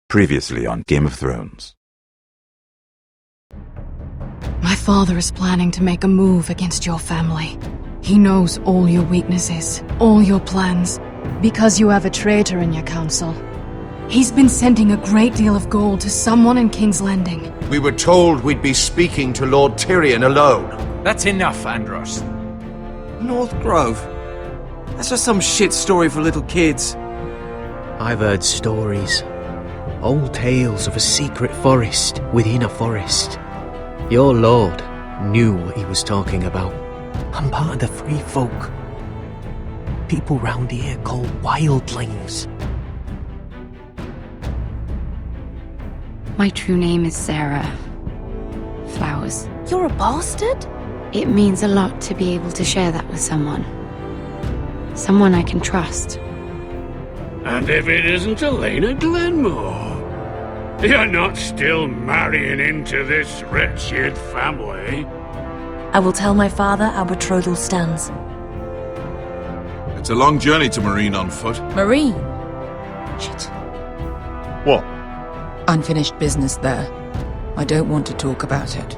Previously on Game of Thrones. My father is planning to make a move against your family. He knows all your weaknesses, all your plans, because you have a traitor in your council. He's been sending a great deal of gold to someone in King's Landing. We were told we'd be speaking to Lord Tyrion alone. That's enough, Andros. North Grove? That's just some shit story for little kids. I've heard stories. Old tales of a secret forest within a forest. Your lord knew what he was talking about. I'm part of the free folk. People round here called wildlings. My true name is Sarah Flowers. You're a bastard? It means a lot to be able to share that with someone. Someone I can trust. And if it isn't Elena Glenmore, you're not still marrying into this wretched family. I will tell my father our betrothal stands. It's a long journey to Marine on foot. Marine? Shit. What? Unfinished business there. I don't want to talk about it.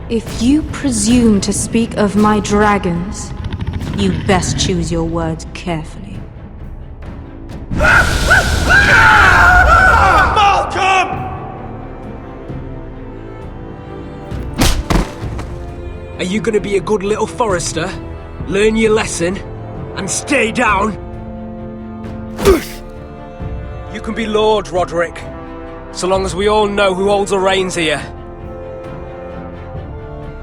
If you presume to speak of my dragons, you best choose your words carefully. Malcolm! Are you gonna be a good little forester? Learn your lesson? And stay down? You can be Lord, Roderick. So long as we all know who holds the reins here.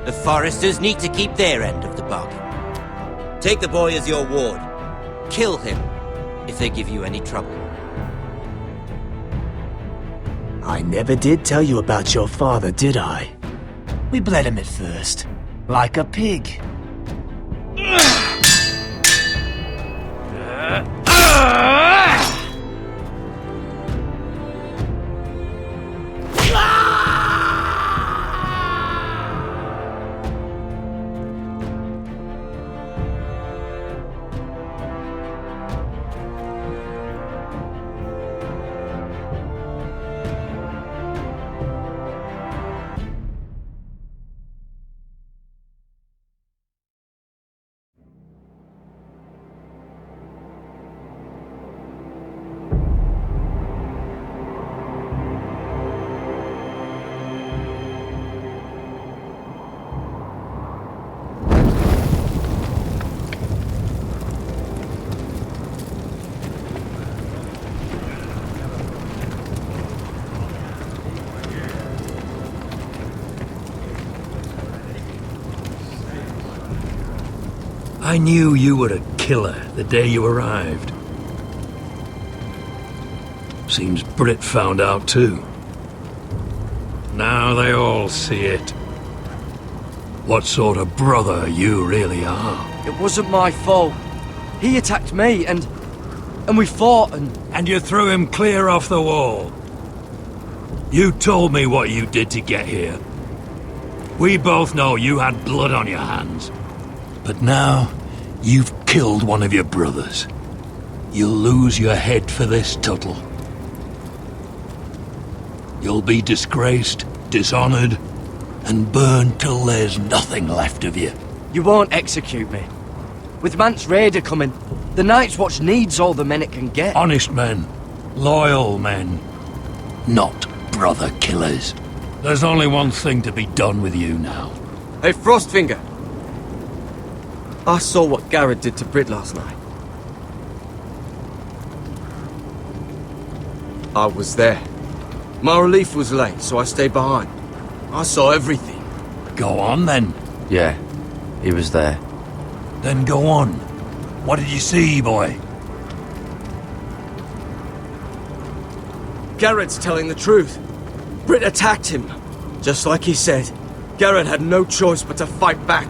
The Foresters need to keep their end of the bargain. Take the boy as your ward. Kill him if they give you any trouble. I never did tell you about your father, did I? We bled him at first, like a pig. I knew you were a killer the day you arrived. Seems Britt found out too. Now they all see it. What sort of brother you really are. It wasn't my fault. He attacked me and we fought and... And you threw him clear off the wall. You told me what you did to get here. We both know you had blood on your hands. But now, you've killed one of your brothers. You'll lose your head for this, Tuttle. You'll be disgraced, dishonored, and burned till there's nothing left of you. You won't execute me. With Mance Raider coming, the Night's Watch needs all the men it can get. Honest men. Loyal men. Not brother killers. There's only one thing to be done with you now. Hey, Frostfinger. I saw what Garrett did to Britt last night. I was there. My relief was late, so I stayed behind. I saw everything. Go on, then. Yeah, he was there. Then go on. What did you see, boy? Garrett's telling the truth. Britt attacked him. Just like he said, Garrett had no choice but to fight back.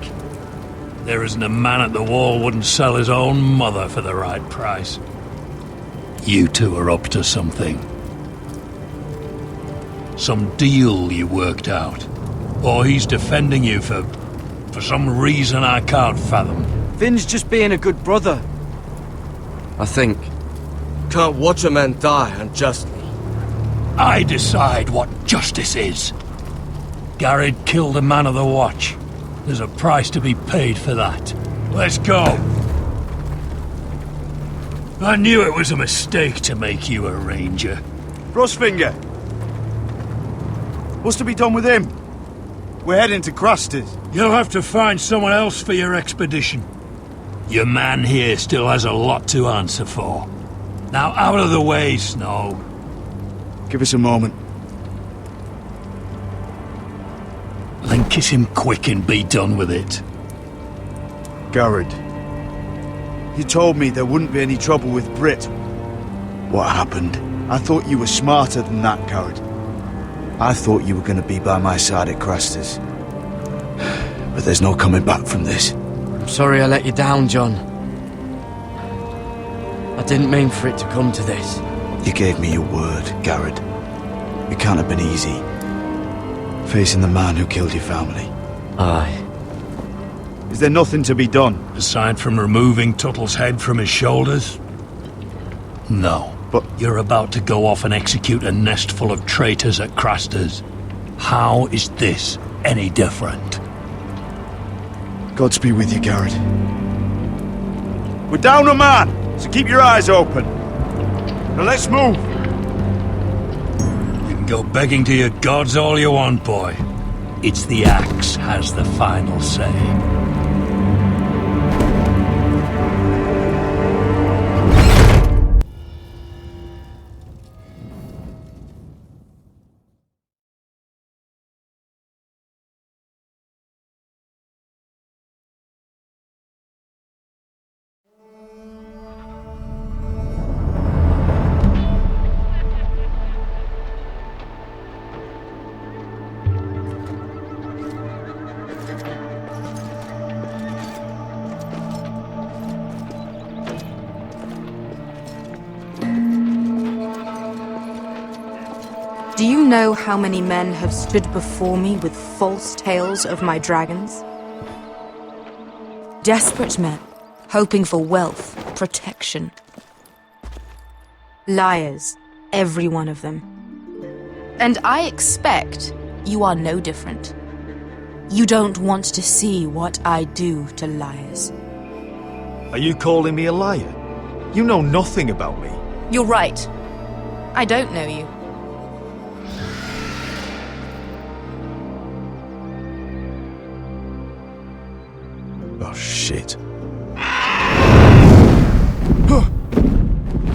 There isn't a man at the wall wouldn't sell his own mother for the right price. You two are up to something. Some deal you worked out. Or he's defending you for some reason I can't fathom. Finn's just being a good brother. I think. Can't watch a man die unjustly. I decide what justice is. Garrett killed a man of the Watch. There's a price to be paid for that. Let's go. I knew it was a mistake to make you a ranger. Frostfinger! What's to be done with him? We're heading to Craster's. You'll have to find someone else for your expedition. Your man here still has a lot to answer for. Now out of the way, Snow. Give us a moment. Then kiss him quick and be done with it. Garrett, you told me there wouldn't be any trouble with Brit. What happened? I thought you were smarter than that, Garrett. I thought you were going to be by my side at Craster's. But there's no coming back from this. I'm sorry I let you down, John. I didn't mean for it to come to this. You gave me your word, Garrett. It can't have been easy. Facing the man who killed your family. Aye. Is there nothing to be done? Aside from removing Tuttle's head from his shoulders? No. But you're about to go off and execute a nest full of traitors at Craster's. How is this any different? Godspeed with you, Garrett. We're down a man, so keep your eyes open. Now let's move. You can go begging to your gods all you want, boy. It's the axe has the final say. Do you know how many men have stood before me with false tales of my dragons? Desperate men, hoping for wealth, protection. Liars, every one of them. And I expect you are no different. You don't want to see what I do to liars. Are you calling me a liar? You know nothing about me. You're right. I don't know you. Oh, shit.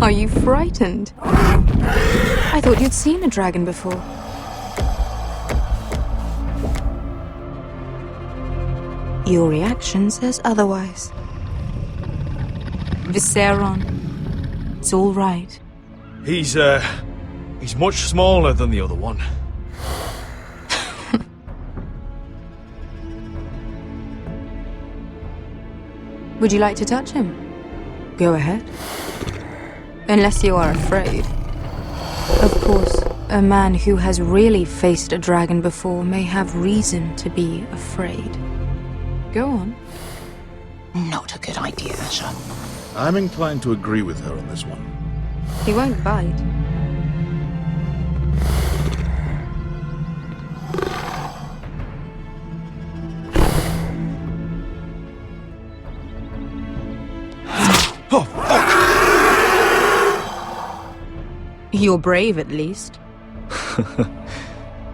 Are you frightened? I thought you'd seen a dragon before. Your reaction says otherwise. Viserion. It's all right. He's much smaller than the other one. Would you like to touch him? Go ahead. Unless you are afraid. Of course, a man who has really faced a dragon before may have reason to be afraid. Go on. Not a good idea, sir. I'm inclined to agree with her on this one. He won't bite. Oh, fuck! You're brave, at least.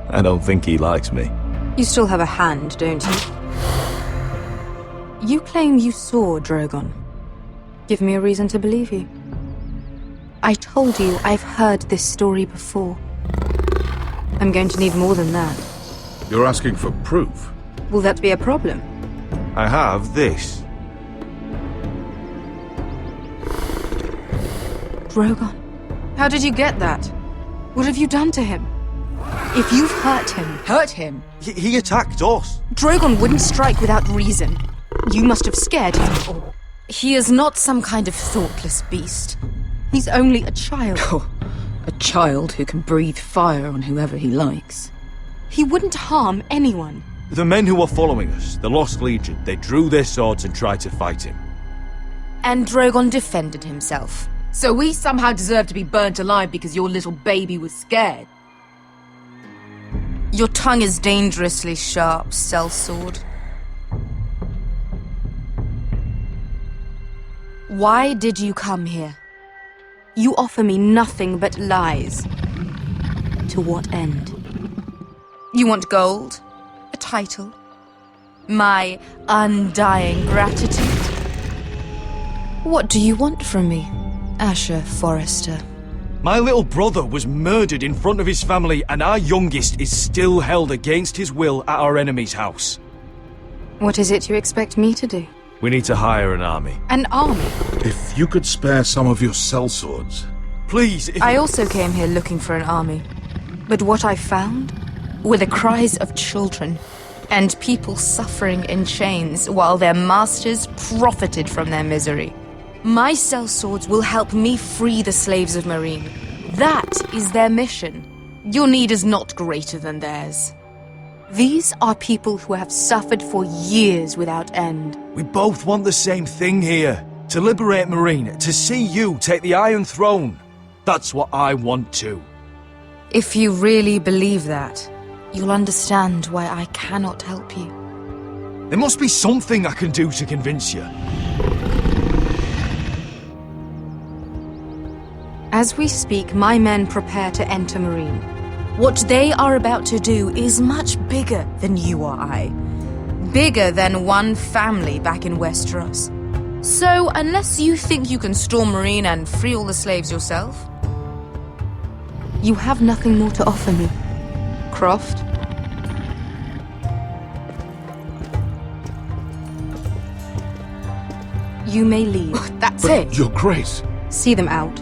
I don't think he likes me. You still have a hand, don't you? You claim you saw Drogon. Give me a reason to believe you. I told you I've heard this story before. I'm going to need more than that. You're asking for proof? Will that be a problem? I have this. Drogon, how did you get that? What have you done to him? If you've hurt him... He attacked us. Drogon wouldn't strike without reason. You must have scared him, or... He is not some kind of thoughtless beast. He's only a child. Oh, a child who can breathe fire on whoever he likes. He wouldn't harm anyone. The men who were following us, the Lost Legion, they drew their swords and tried to fight him. And Drogon defended himself. So we somehow deserve to be burnt alive because your little baby was scared? Your tongue is dangerously sharp, sellsword. Why did you come here? You offer me nothing but lies. To what end? You want gold? A title? My undying gratitude? What do you want from me, Asher Forrester? My little brother was murdered in front of his family, and our youngest is still held against his will at our enemy's house. What is it you expect me to do? We need to hire an army. An army? If you could spare some of your sellswords. Please, I also came here looking for an army. But what I found were the cries of children and people suffering in chains while their masters profited from their misery. My sellswords will help me free the slaves of Meereen. That is their mission. Your need is not greater than theirs. These are people who have suffered for years without end. We both want the same thing here. To liberate Meereen, to see you take the Iron Throne. That's what I want too. If you really believe that, you'll understand why I cannot help you. There must be something I can do to convince you. As we speak, my men prepare to enter Meereen. What they are about to do is much bigger than you or I. Bigger than one family back in Westeros. So, unless you think you can storm Meereen and free all the slaves yourself, you have nothing more to offer me, Croft. You may leave. That's it. Your Grace. See them out.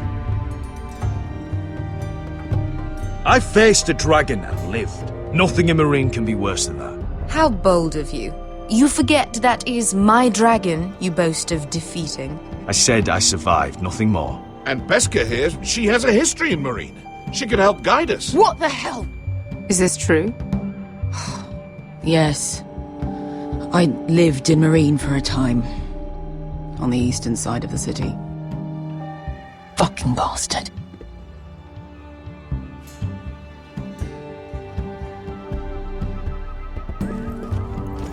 I faced a dragon and lived. Nothing in Meereen can be worse than that. How bold of you. You forget that is my dragon you boast of defeating. I said I survived, nothing more. And Beskha here, she has a history in Meereen. She could help guide us. What the hell? Is this true? Yes. I lived in Meereen for a time. On the eastern side of the city. Fucking bastard.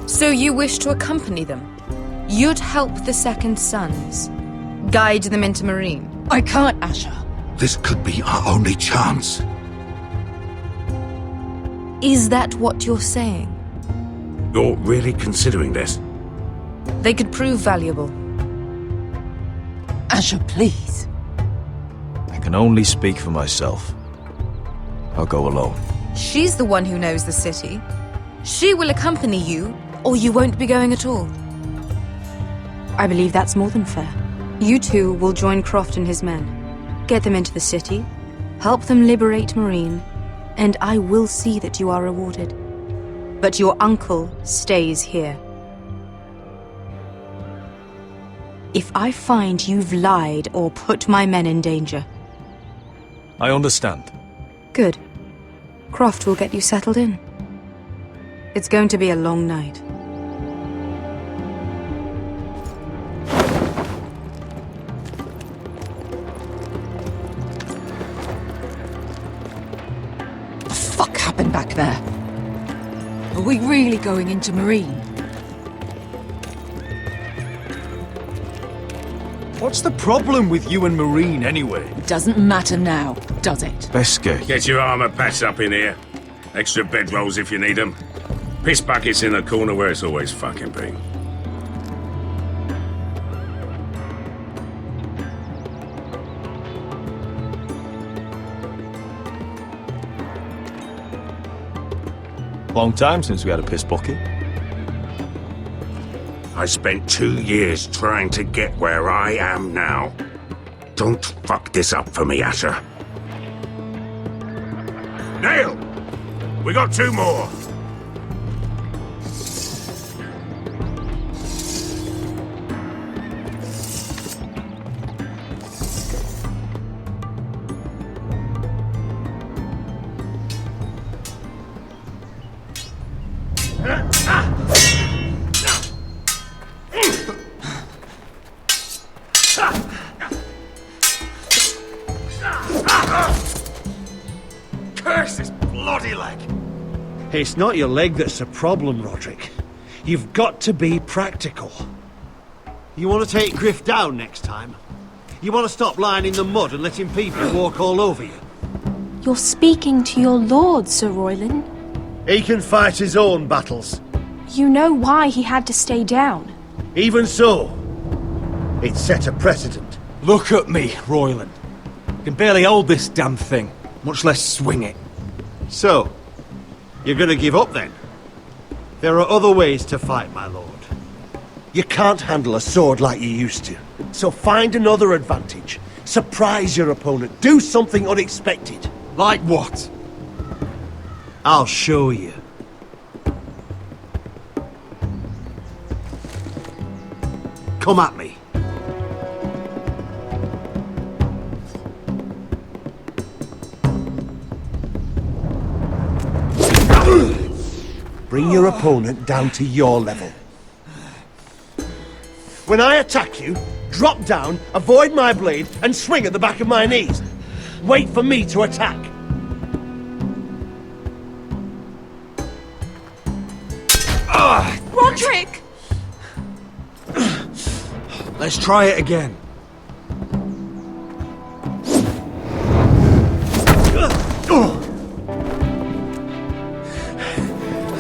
So you wish to accompany them? You'd help the Second Sons? Guide them into Meereen? I can't, Asher. This could be our only chance. Is that what you're saying? You're really considering this? They could prove valuable. Asher, please. I can only speak for myself. I'll go alone. She's the one who knows the city. She will accompany you, or you won't be going at all. I believe that's more than fair. You two will join Croft and his men. Get them into the city, help them liberate Meereen, and I will see that you are rewarded. But your uncle stays here. If I find you've lied or put my men in danger... I understand. Good. Croft will get you settled in. It's going to be a long night. What the fuck happened back there? Are we really going into Meereen? What's the problem with you and Meereen, anyway? It doesn't matter now, does it? Beskha. Get your armor patched up in here. Extra bedrolls if you need them. Piss buckets in the corner where it's always fucking been. Long time since we had a piss bucket. I spent 2 years trying to get where I am now. Don't fuck this up for me, Asher. Nail! We got 2 more! Curse this bloody leg! It's not your leg that's the problem, Roderick. You've got to be practical. You want to take Griff down next time? You want to stop lying in the mud and letting people walk all over you? You're speaking to your lord, Sir Royland. He can fight his own battles. You know why he had to stay down. Even so, it set a precedent. Look at me, Royland. I can barely hold this damn thing, much less swing it. So, you're going to give up then? There are other ways to fight, my lord. You can't handle a sword like you used to. So find another advantage. Surprise your opponent. Do something unexpected. Like what? I'll show you. Come at me. Bring your opponent down to your level. When I attack you, drop down, avoid my blade, and swing at the back of my knees. Wait for me to attack. Roderick! Let's try it again.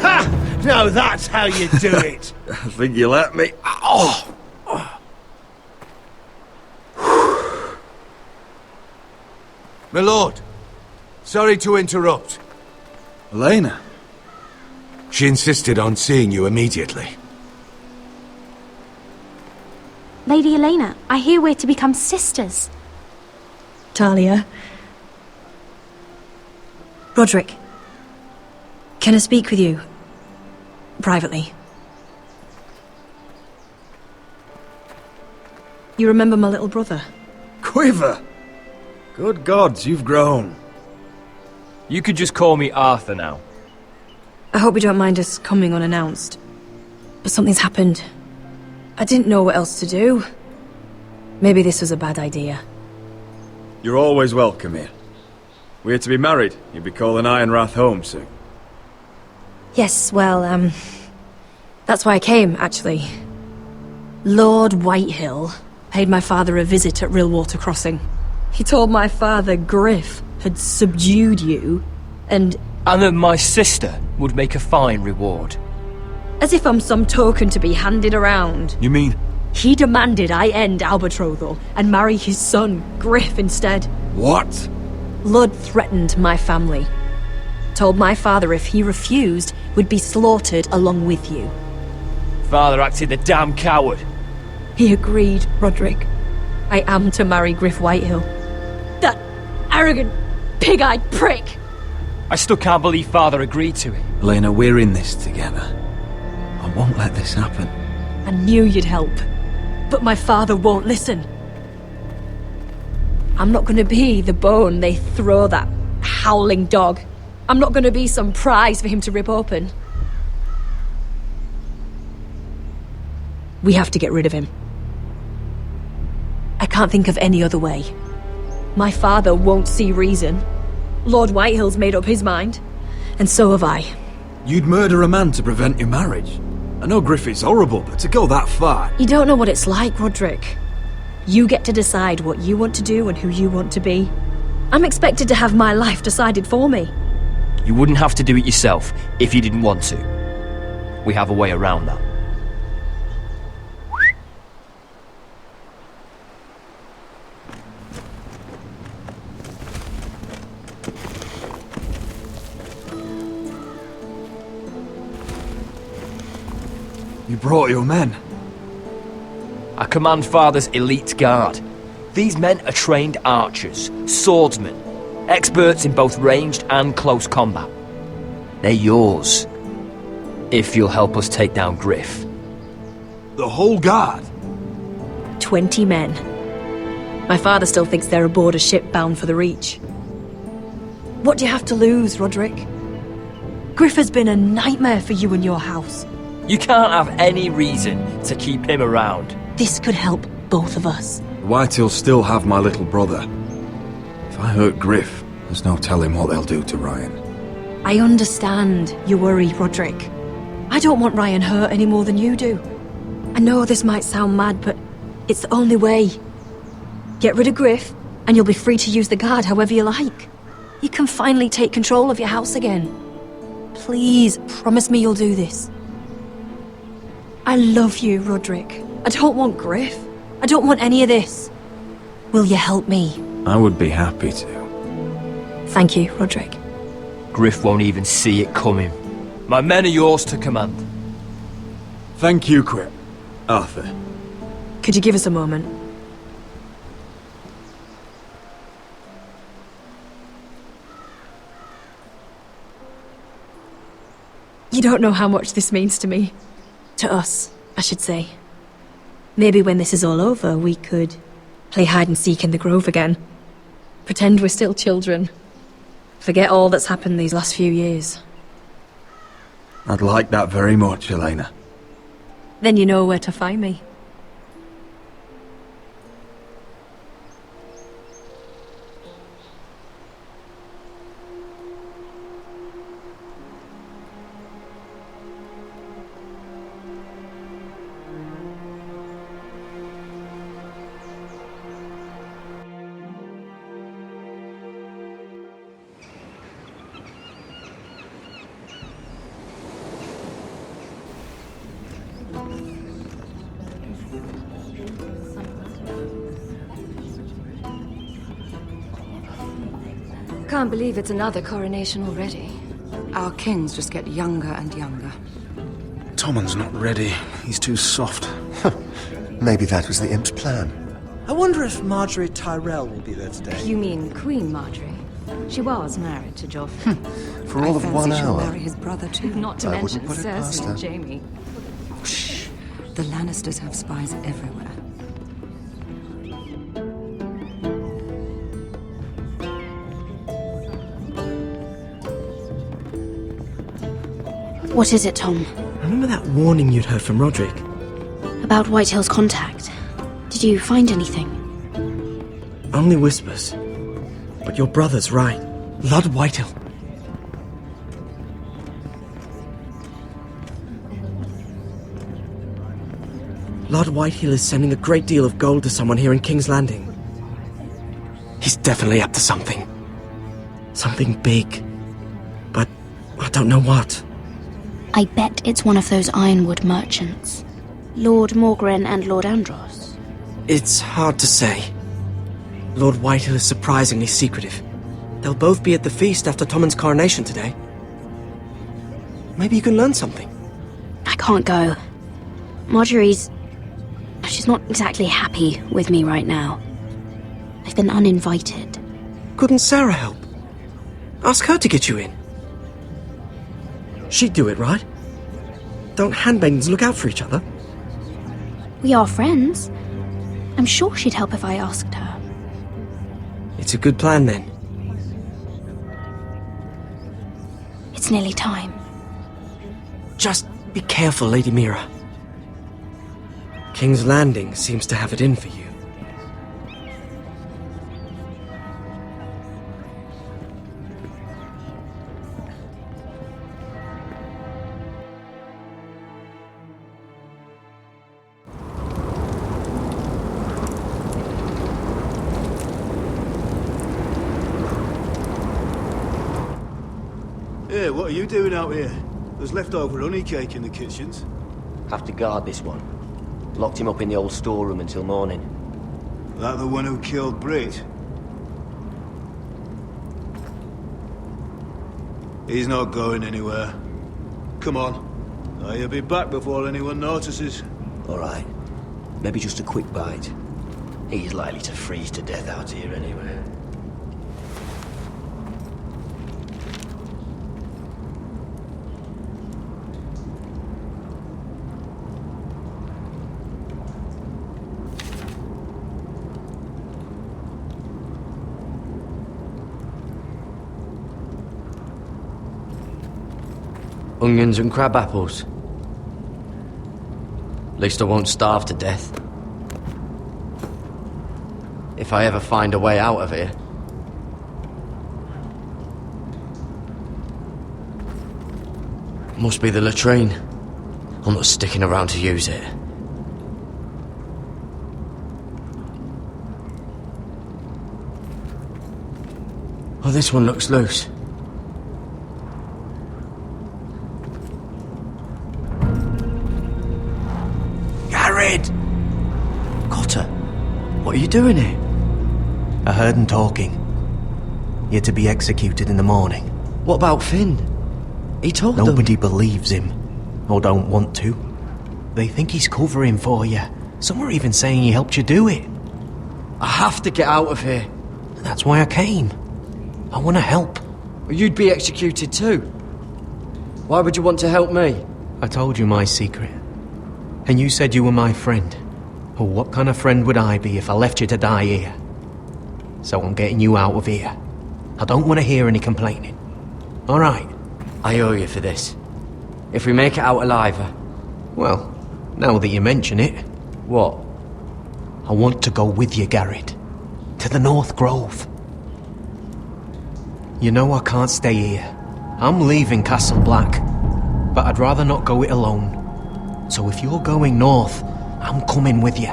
Ha! Now that's how you do it. I think you let me. Oh! My lord, sorry to interrupt. Elena? She insisted on seeing you immediately. Lady Elena, I hear we're to become sisters. Talia. Roderick. Can I speak with you? Privately. You remember my little brother? Quiver! Good gods, you've grown. You could just call me Arthur now. I hope you don't mind us coming unannounced. But something's happened. I didn't know what else to do. Maybe this was a bad idea. You're always welcome here. We're to be married. You'll be calling Ironrath home soon. Yes, well, that's why I came, actually. Lord Whitehill paid my father a visit at Rillwater Crossing. He told my father Griff had subdued you, and that my sister would make a fine reward. As if I'm some token to be handed around. You mean? He demanded I end our betrothal and marry his son, Griff, instead. What? Lud threatened my family. Told my father if he refused, would be slaughtered along with you. Father acted the damn coward. He agreed, Roderick. I am to marry Griff Whitehill. That arrogant, pig-eyed prick! I still can't believe Father agreed to it. Elena, we're in this together. I won't let this happen. I knew you'd help, but my father won't listen. I'm not gonna be the bone they throw that howling dog. I'm not gonna be some prize for him to rip open. We have to get rid of him. I can't think of any other way. My father won't see reason. Lord Whitehill's made up his mind, and so have I. You'd murder a man to prevent your marriage? I know Griffith's horrible, but to go that far... You don't know what it's like, Roderick. You get to decide what you want to do and who you want to be. I'm expected to have my life decided for me. You wouldn't have to do it yourself if you didn't want to. We have a way around that. You brought your men. I command Father's elite guard. These men are trained archers, swordsmen, experts in both ranged and close combat. They're yours, if you'll help us take down Griff. The whole guard? 20 men. My father still thinks they're aboard a ship bound for the Reach. What do you have to lose, Roderick? Griff has been a nightmare for you and your house. You can't have any reason to keep him around. This could help both of us. Whitehill'll still have my little brother. If I hurt Griff, There's no telling what they'll do to Ryan. I understand your worry, Roderick. I don't want Ryan hurt any more than you do. I know this might sound mad, but it's the only way. Get rid of Griff, and you'll be free to use the guard however you like. You can finally take control of your house again. Please, promise me you'll do this. I love you, Roderick. I don't want Griff. I don't want any of this. Will you help me? I would be happy to. Thank you, Roderick. Griff won't even see it coming. My men are yours to command. Thank you, Quip. Arthur. Could you give us a moment? You don't know how much this means to me. To us, I should say. Maybe when this is all over, we could play hide and seek in the grove again. Pretend we're still children. Forget all that's happened these last few years. I'd like that very much, Elena. Then you know where to find me. Can't believe it's another coronation already. Our kings just get younger and younger. Tommen's not ready. He's too soft. Maybe that was the imp's plan. I wonder if Marjorie Tyrell will be there today. You mean Queen Marjorie? She was married to Joffrey. For all of 1 she'll hour. marry his brother too. Not to I mention wouldn't put it past Cersei her. and Jaime. Shh. The Lannisters have spies everywhere. What is it, Tom? Remember that warning you'd heard from Roderick? About Whitehill's contact. Did you find anything? Only whispers. But your brother's right. Lord Whitehill. Lord Whitehill is sending a great deal of gold to someone here in King's Landing. He's definitely up to something. Something big. But I don't know what. I bet it's one of those Ironwood merchants. Lord Morgren and Lord Andros. It's hard to say. Lord Whitehill is surprisingly secretive. They'll both be at the feast after Tommen's coronation today. Maybe you can learn something. I can't go. Marjorie's... she's not exactly happy with me right now. I've been uninvited. Couldn't Sarah help? Ask her to get you in. She'd do it, right? Don't handmaidens look out for each other? We are friends. I'm sure she'd help if I asked her. It's a good plan, then. It's nearly time. Just be careful, Lady Mira. King's Landing seems to have it in for you. Hey, what are you doing out here? There's leftover honey cake in the kitchens. Have to guard this one. Locked him up in the old storeroom until morning. That the one who killed Brit? He's not going anywhere. Come on. He'll be back before anyone notices. All right. Maybe just a quick bite. He's likely to freeze to death out here anyway. Onions and crab apples. At least I won't starve to death. If I ever find a way out of here. Must be the latrine. I'm not sticking around to use it. Oh, this one looks loose. Gared! Cotter, what are you doing here? I heard him talking. You're to be executed in the morning. What about Finn? He told them. Nobody believes him, or don't want to. They think he's covering for you. Some are even saying he helped you do it. I have to get out of here. That's why I came. I want to help. Well, you'd be executed too. Why would you want to help me? I told you my secret. And you said you were my friend. Well, what kind of friend would I be if I left you to die here? So I'm getting you out of here. I don't want to hear any complaining. All right? I owe you for this. If we make it out alive... Well, now that you mention it... What? I want to go with you, Gared. To the North Grove. You know I can't stay here. I'm leaving Castle Black. But I'd rather not go it alone. So if you're going north, I'm coming with you.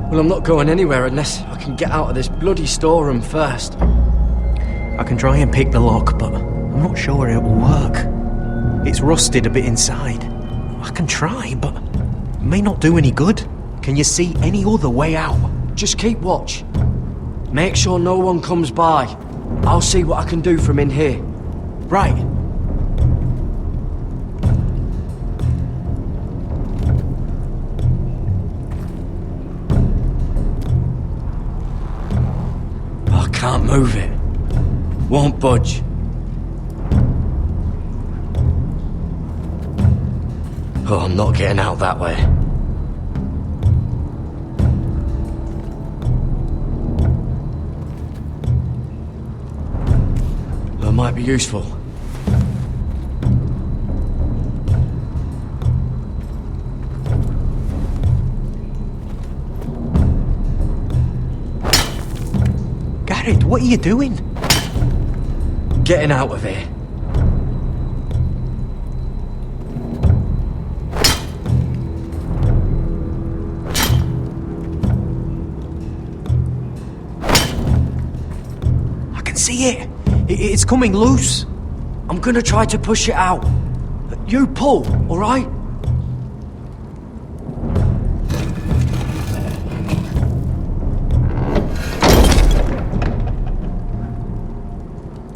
Well, I'm not going anywhere unless I can get out of this bloody storeroom first. I can try and pick the lock, but I'm not sure it will work. It's rusted a bit inside. I can try, but it may not do any good. Can you see any other way out? Just keep watch. Make sure no one comes by. I'll see what I can do from in here. Right. I can't move it. Won't budge. Oh, I'm not getting out that way. That might be useful. Gared, what are you doing? Getting out of here. I can see it. It's coming loose. I'm gonna try to push it out. You pull, all right?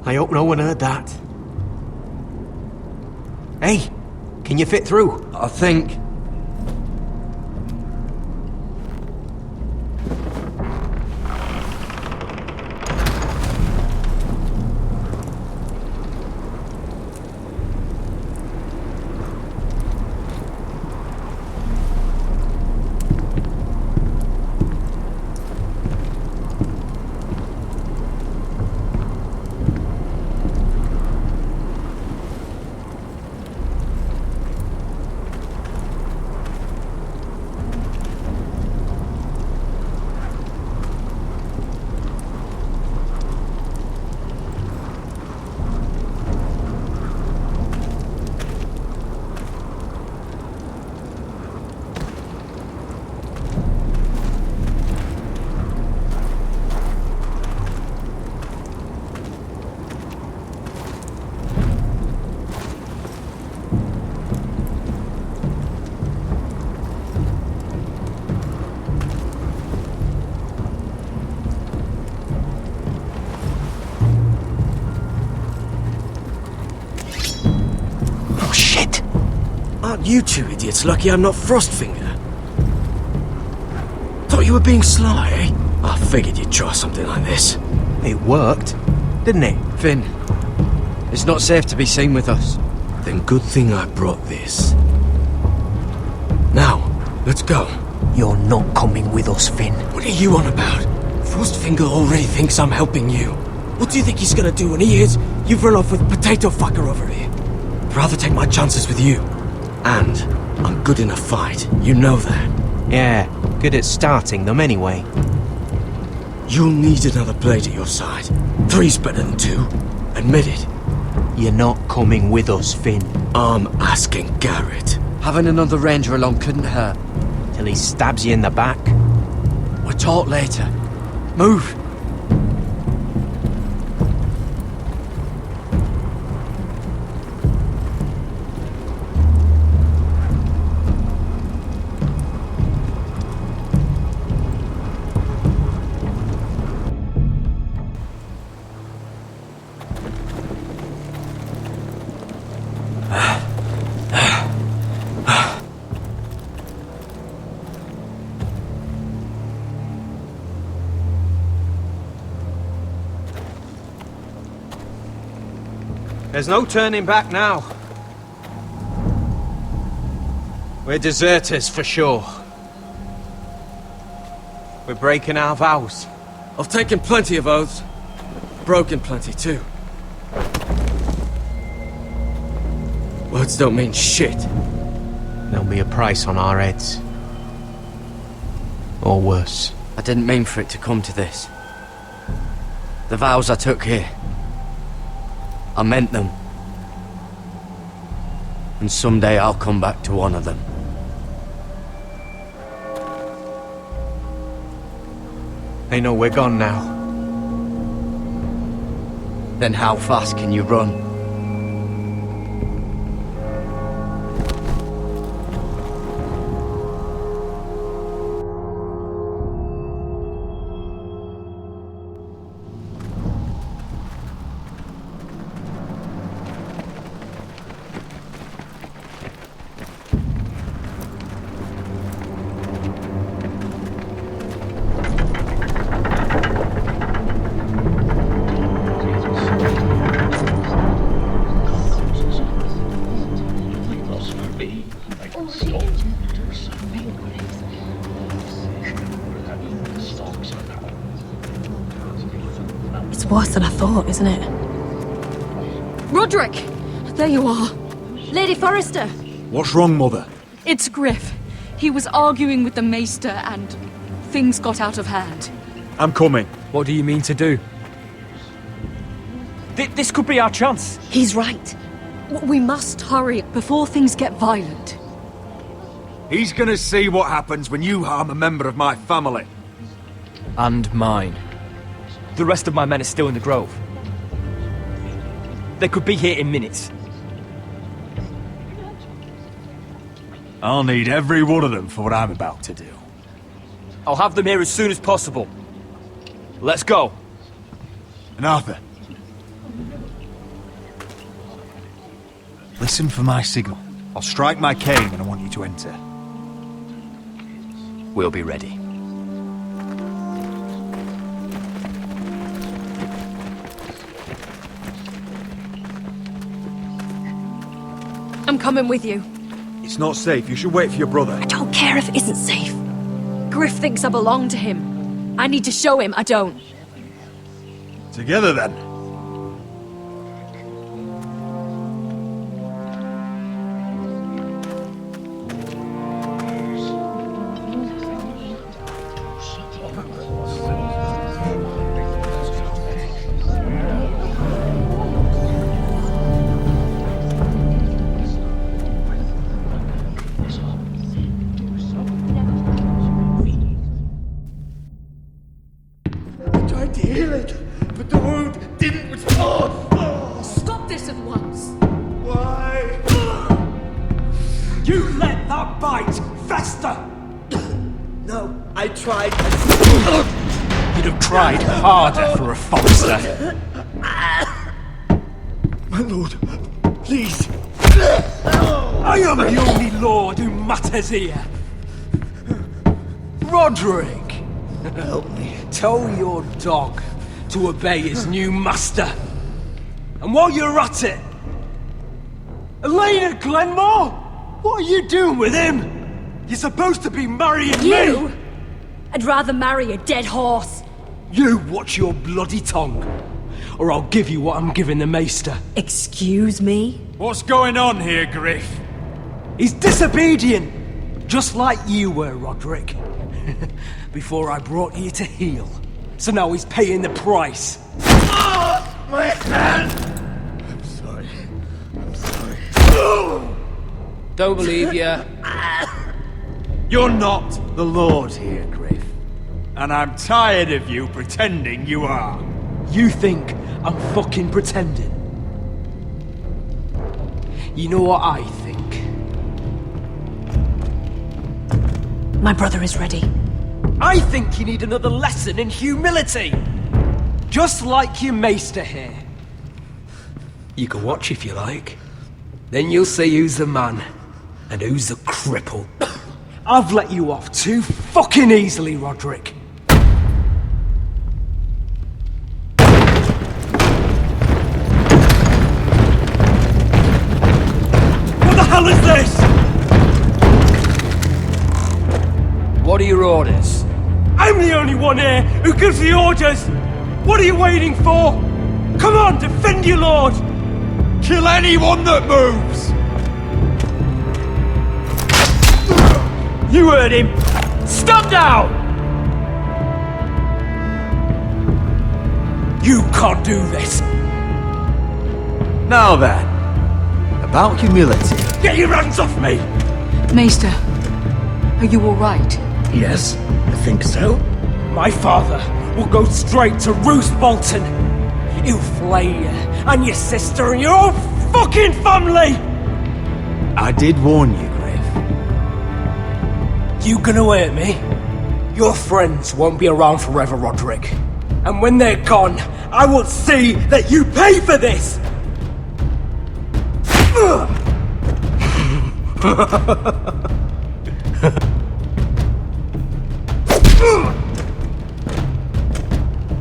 I hope no one heard that. Hey, can you fit through? I think. Aren't you two idiots lucky I'm not Frostfinger? Thought you were being sly, eh? I figured you'd try something like this. It worked, didn't it? Finn, it's not safe to be seen with us. Then good thing I brought this. Now, let's go. You're not coming with us, Finn. What are you on about? Frostfinger already thinks I'm helping you. What do you think he's gonna do when he hears you've run off with Potato Fucker over here? I'd rather take my chances with you. And I'm good in a fight, you know that. Yeah, good at starting them anyway. You'll need another blade at your side. 3's better than 2. Admit it. You're not coming with us, Finn. I'm asking Garrett. Having another ranger along couldn't hurt. Till he stabs you in the back. We'll talk later. Move! There's no turning back now. We're deserters for sure. We're breaking our vows. I've taken plenty of oaths. Broken plenty too. Words don't mean shit. There'll be a price on our heads. Or worse. I didn't mean for it to come to this. The vows I took here, I meant them. And someday I'll come back to honor them. They know we're gone now. Then how fast can you run? It's worse than I thought, isn't it? Roderick! There you are. Lady Forrester! What's wrong, Mother? It's Griff. He was arguing with the Maester and things got out of hand. I'm coming. What do you mean to do? This could be our chance. He's right. We must hurry before things get violent. He's gonna see what happens when you harm a member of my family. And mine. The rest of my men are still in the grove. They could be here in minutes. I'll need every one of them for what I'm about to do. I'll have them here as soon as possible. Let's go. And Arthur, listen for my signal. I'll strike my cane and I want you to enter. We'll be ready. I'm coming with you. It's not safe. You should wait for your brother. I don't care if it isn't safe. Griff thinks I belong to him. I need to show him I don't. Together then. Stop this at once! Why? You let that bite fester! No, I tried. You'd have tried harder for a Forrester. My lord, please. I am the only lord who matters here. Roderick! Help me. Tell your dog to obey his new master. And while you're at it, Elena Glenmore? What are you doing with him? You're supposed to be marrying You? me! I'd rather marry a dead horse. You watch your bloody tongue, or I'll give you what I'm giving the Maester. Excuse me? What's going on here, Griff? He's disobedient, just like you were, Roderick. Before I brought you to heel. So now he's paying the price. My hand! I'm sorry. Don't believe you. You're not the Lord here, Griff. And I'm tired of you pretending you are. You think I'm fucking pretending? You know what I think? My brother is ready. I think you need another lesson in humility. Just like your maester here. You can watch if you like. Then you'll see who's the man and who's the cripple. I've let you off too fucking easily, Roderick. What the hell is this? What are your orders? I'm the only one here who gives the orders! What are you waiting for? Come on, defend your lord! Kill anyone that moves! You heard him! Stand down! You can't do this! Now then, about humility. Get your hands off me! Maester, are you alright? Yes, I think so. My father will go straight to Roose Bolton. He'll flay you, and your sister, and your whole fucking family! I did warn you, Griff. You gonna hurt me? Your friends won't be around forever, Roderick. And when they're gone, I will see that you pay for this!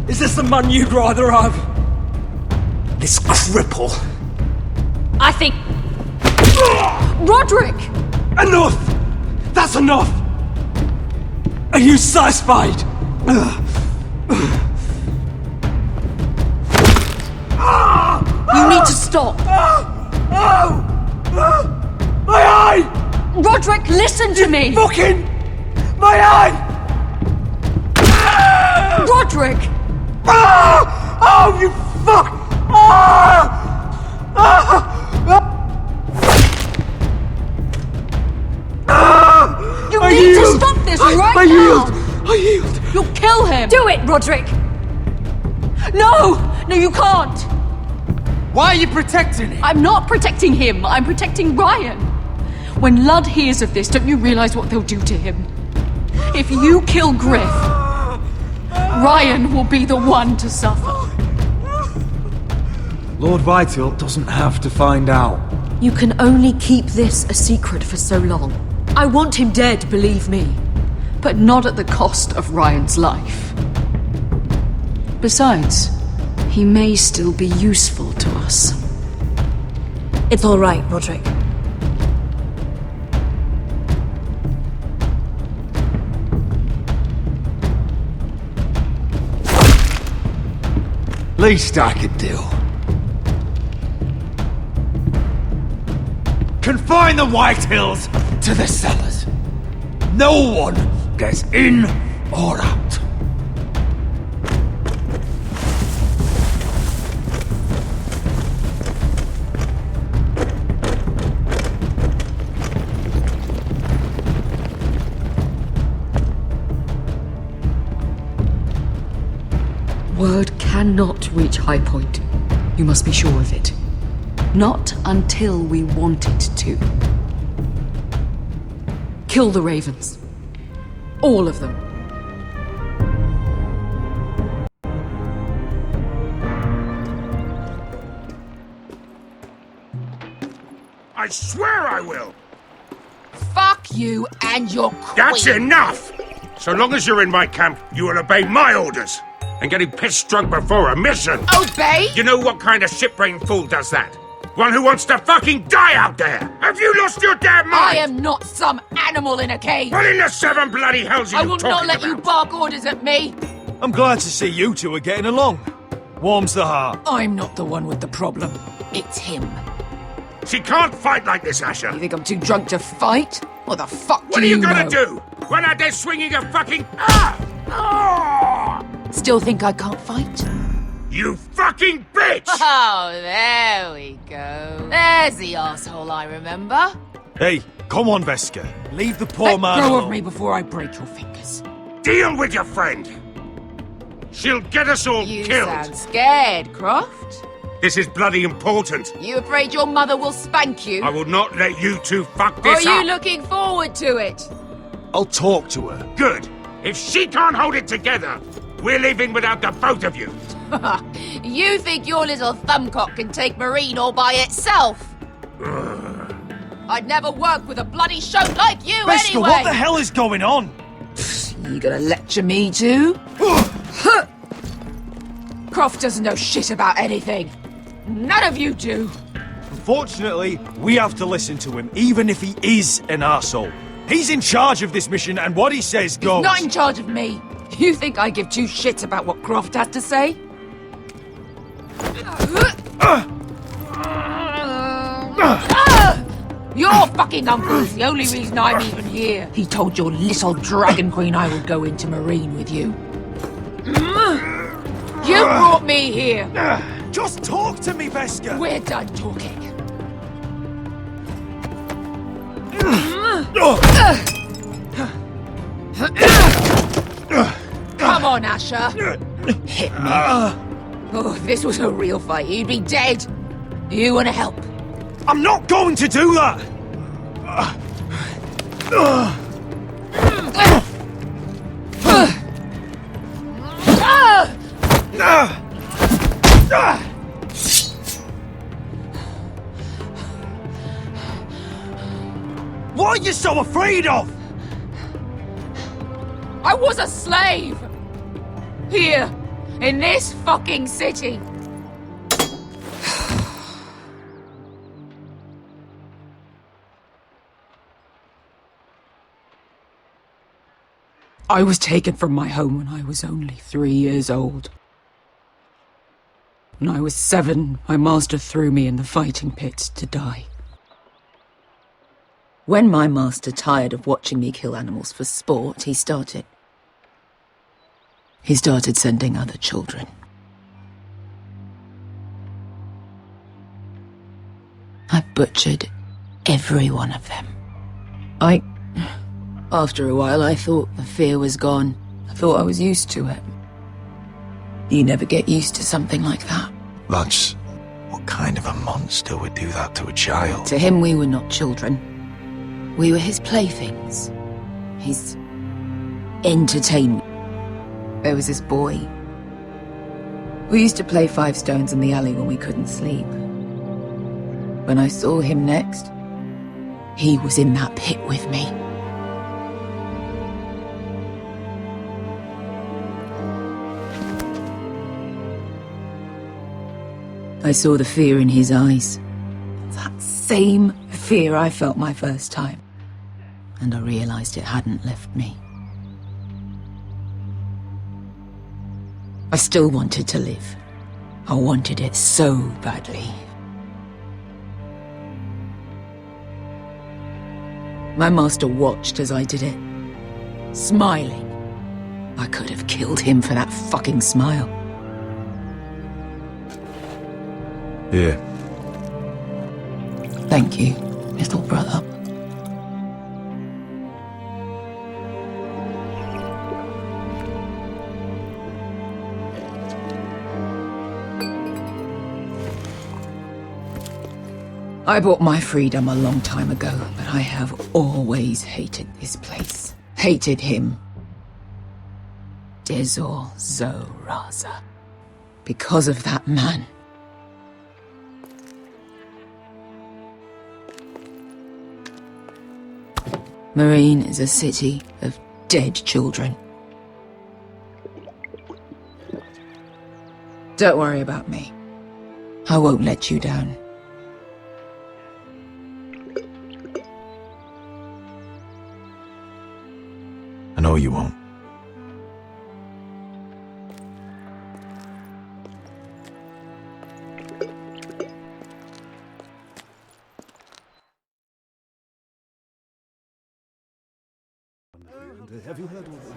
Is this the man you'd rather have? This cripple? I think... Roderick! Enough! That's enough! Are you satisfied? You need to stop! My eye! Roderick, listen to me! Fucking... My eye! Roderick! Oh, you fuck! You need to stop this right now! I yield! You'll kill him! Do it, Roderick! No! No, you can't! Why are you protecting him? I'm not protecting him, I'm protecting Ryan! When Ludd hears of this, don't you realize what they'll do to him? If you kill Griff, Ryan will be the one to suffer. Lord Whitehill doesn't have to find out. You can only keep this a secret for so long. I want him dead, believe me. But not at the cost of Ryan's life. Besides, he may still be useful to us. It's all right, Roderick. Least I could do. Confine the Whitehills to the cellars. No one gets in or out. Word cannot reach High Point. You must be sure of it. Not until we want it to. Kill the ravens. All of them. I swear I will! Fuck you and your queen. That's enough! So long as you're in my camp, you will obey my orders. And getting pissed drunk before a mission. Obey? You know what kind of shitbrain fool does that? One who wants to fucking die out there! Have you lost your damn mind? I am not some animal in a cage. What in the seven bloody hells are I you will talking not let about? you bark orders at me. I'm glad to see you two are getting along. Warms the heart. I'm not the one with the problem. It's him. She can't fight like this, Asher. You think I'm too drunk to fight? What the fuck What do are you you gonna know? do? Run out there swinging a fucking... Still think I can't fight? You fucking bitch! Oh, there we go. There's the asshole I remember. Hey, come on, Veska. Leave the poor Let man go alone. of me before I break your fingers. Deal with your friend! She'll get us all You killed! sound scared, Croft. This is bloody important. You afraid your mother will spank you? I will not let you two fuck Or this are you up! looking forward to it? I'll talk to her. Good! If she can't hold it together, we're leaving without the both of you! You think your little thumbcock can take Marine all by itself? I'd never work with a bloody shote like you Veska, anyway! what the hell is going on? You gonna lecture me too? Croft doesn't know shit about anything. None of you do. Unfortunately, we have to listen to him, even if he is an arsehole. He's in charge of this mission, and what he says goes. Not in charge of me. You think I give two shits about what Croft has to say? Your fucking uncle's the only reason I'm even here. He told your little dragon queen I would go into Marine with you. You brought me here. Just talk to me, Veska. We're done talking. Come on, Asher. Hit me. Oh, if this was a real fight, you'd be dead. You want to help? I'm not going to do that! What are you so afraid of? I was a slave! Here, in this fucking city. I was taken from my home when I was only 3 years old. When I was 7, my master threw me in the fighting pits to die. When my master tired of watching me kill animals for sport, he started sending other children. I butchered every one of them. After a while, I thought the fear was gone. I thought I was used to it. You never get used to something like that. Lads, what kind of a monster would do that to a child? To him, we were not children. We were his playthings. His entertainment. There was this boy. We used to play 5 stones in the alley when we couldn't sleep. When I saw him next, he was in that pit with me. I saw the fear in his eyes. That same fear I felt my first time. And I realized it hadn't left me. I still wanted to live. I wanted it so badly. My master watched as I did it, smiling. I could have killed him for that fucking smile. Here. Thank you, little brother. I bought my freedom a long time ago, but I have always hated this place. Hated him. Dezor Zoraza. Because of that man. Marine is a city of dead children. Don't worry about me. I won't let you down. I know you won't. Have you heard of the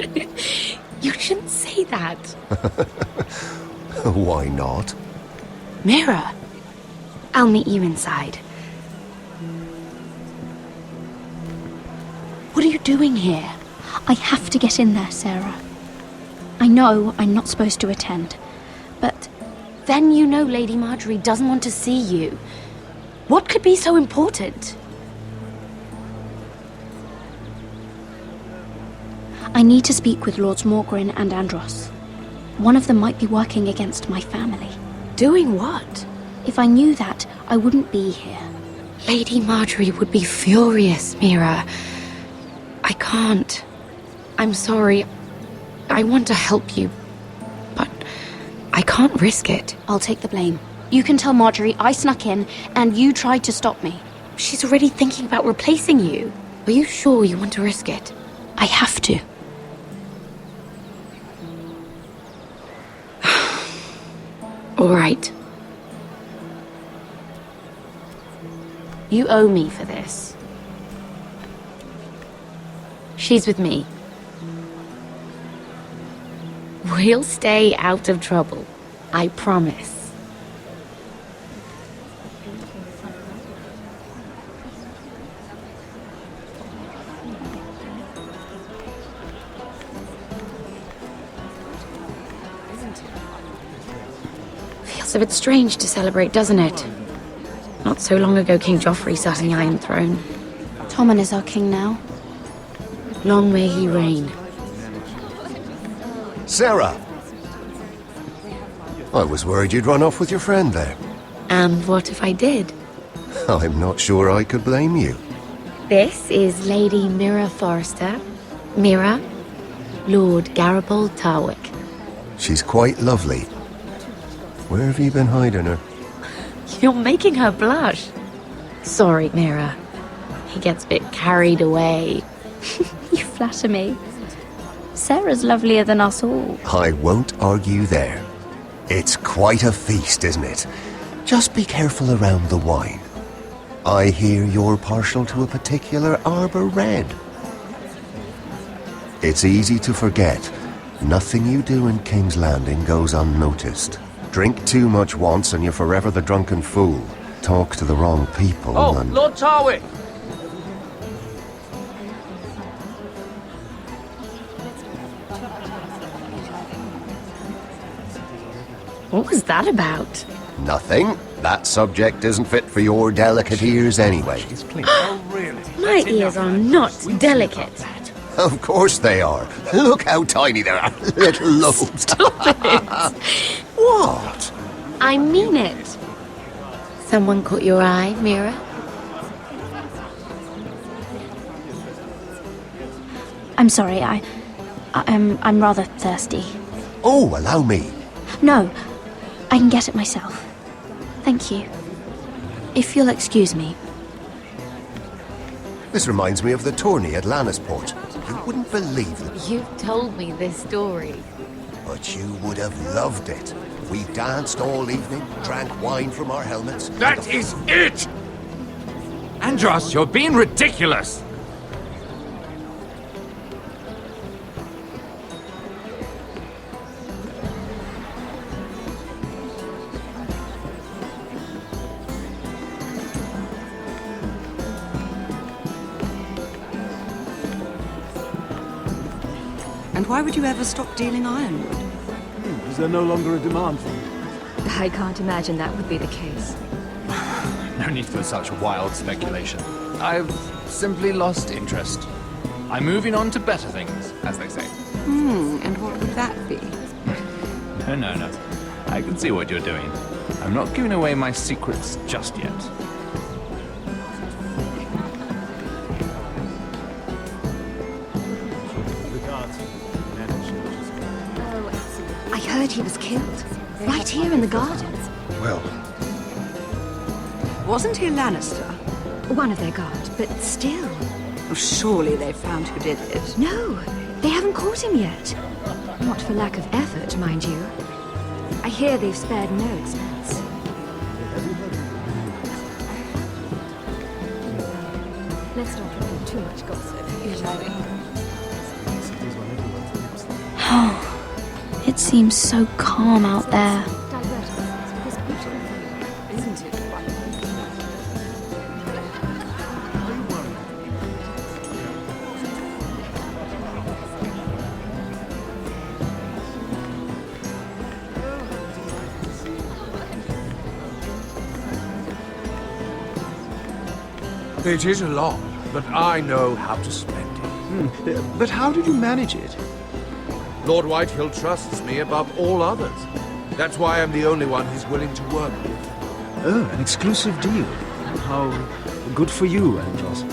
news? You shouldn't say that. Why not? Mira, I'll meet you inside. What are you doing here? I have to get in there, Sarah. I know I'm not supposed to attend, but then you know Lady Marjorie doesn't want to see you. What could be so important? I need to speak with Lords Morgrin and Andros. One of them might be working against my family. Doing what? If I knew that, I wouldn't be here. Lady Marjorie would be furious, Mira. I can't. I'm sorry. I want to help you, but I can't risk it. I'll take the blame. You can tell Marjorie I snuck in and you tried to stop me. She's already thinking about replacing you. Are you sure you want to risk it? I have to. All right. You owe me for this. She's with me. We'll stay out of trouble. I promise. Feels a bit strange to celebrate, doesn't it? Not so long ago, King Joffrey sat on the Iron Throne. Tommen is our king now. Long may he reign. Sarah! I was worried you'd run off with your friend there. And what if I did? I'm not sure I could blame you. This is Lady Mira Forrester. Mira, Lord Garibald Tarwick. She's quite lovely. Where have you been hiding her? You're making her blush. Sorry, Mira. He gets a bit carried away. You flatter me. Sarah's lovelier than us all. I won't argue there. It's quite a feast, isn't it? Just be careful around the wine. I hear you're partial to a particular Arbor Red. It's easy to forget. Nothing you do in King's Landing goes unnoticed. Drink too much once and you're forever the drunken fool. Talk to the wrong people and... Lord Tarwick! What was that about? Nothing. That subject isn't fit for your delicate ears anyway. My ears are not delicate. Of course they are. Look how tiny they are. Little lobes. Stop it! What? I mean it. Someone caught your eye, Mira? I'm sorry, I'm rather thirsty. Oh, allow me. No, I can get it myself. Thank you. If you'll excuse me. This reminds me of the tourney at Lannisport. You wouldn't believe it. You've told me this story. But you would have loved it. We danced all evening, drank wine from our helmets. That is it! Andros, you're being ridiculous! And why would you ever stop dealing ironwood? Is there no longer a demand for it? I can't imagine that would be the case. No need for such wild speculation. I've simply lost interest. I'm moving on to better things, as they say. And what would that be? No. I can see what you're doing. I'm not giving away my secrets just yet. I heard he was killed. Right here in the garden. Well... Wasn't he a Lannister? One of their guard, but still. Well, surely they found who did it. No, they haven't caught him yet. Not for lack of effort, mind you. I hear they've spared no expense. Let's not reveal too much gossip. It seems so calm out there. It is a lot, but I know how to spend it. But how did you manage it? Lord Whitehill trusts me above all others. That's why I'm the only one he's willing to work with. Oh, an exclusive deal. How good for you, Andros.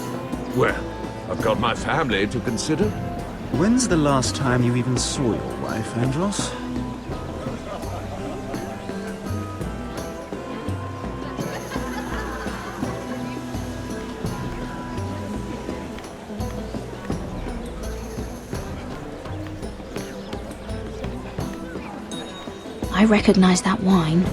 Well, I've got my family to consider. When's the last time you even saw your wife, Andros? I recognize that wine.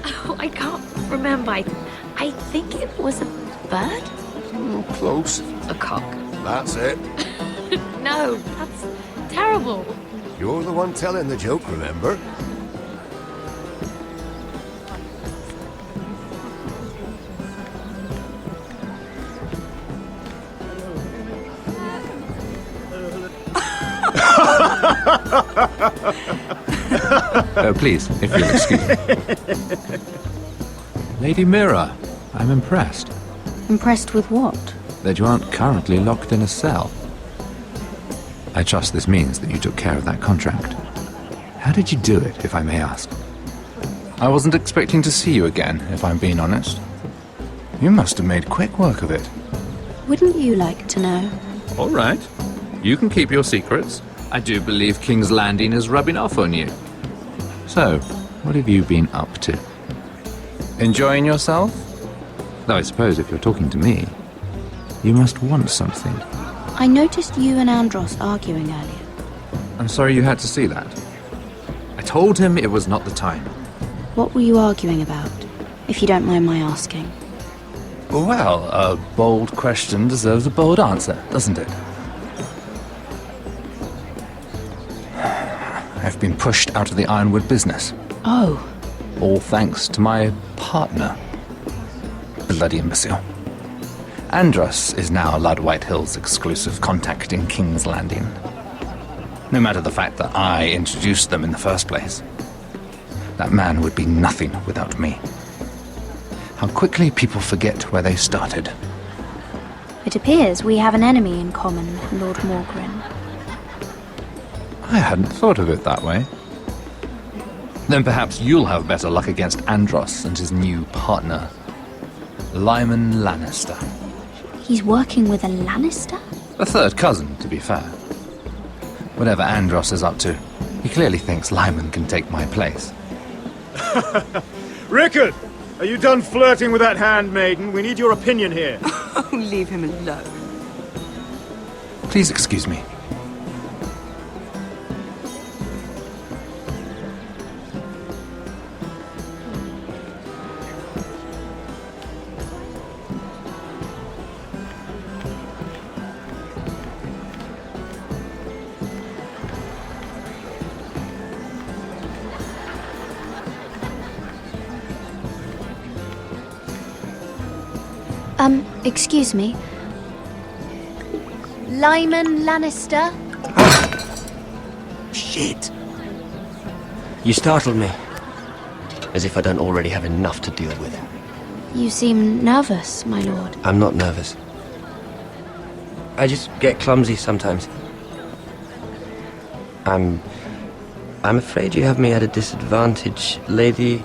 Oh, I can't remember. I think it was a bird? Close. A cock. That's it. No, that's terrible. You're the one telling the joke, remember? Please, if you'll excuse me. Lady Mira, I'm impressed Impressed with what? that you aren't currently locked in a cell. I trust this means that you took care of that contract. How did you do it, if I may ask? I wasn't expecting to see you again, if I'm being honest. You must have made quick work of it. Wouldn't you like to know? All right. You can keep your secrets. I do believe King's Landing is rubbing off on you. So, what have you been up to? Enjoying yourself? Though I suppose if you're talking to me, you must want something. I noticed you and Andros arguing earlier. I'm sorry you had to see that. I told him it was not the time. What were you arguing about, if you don't mind my asking? Well, a bold question deserves a bold answer, doesn't it? I've been pushed out of the ironwood business. Oh. All thanks to my partner. Bloody imbecile. Andros is now Lord Whitehill's exclusive contact in King's Landing. No matter the fact that I introduced them in the first place. That man would be nothing without me. How quickly people forget where they started. It appears we have an enemy in common, Lord Morgren. I hadn't thought of it that way. Then perhaps you'll have better luck against Andros and his new partner, Lyman Lannister. He's working with a Lannister? A third cousin, to be fair. Whatever Andros is up to, he clearly thinks Lyman can take my place. Rickard! Are you done flirting with that handmaiden? We need your opinion here. Oh, leave him alone. Please excuse me. Excuse me. Lyman Lannister? Shit! You startled me. As if I don't already have enough to deal with. You seem nervous, my lord. I'm not nervous. I just get clumsy sometimes. I'm afraid you have me at a disadvantage, Lady...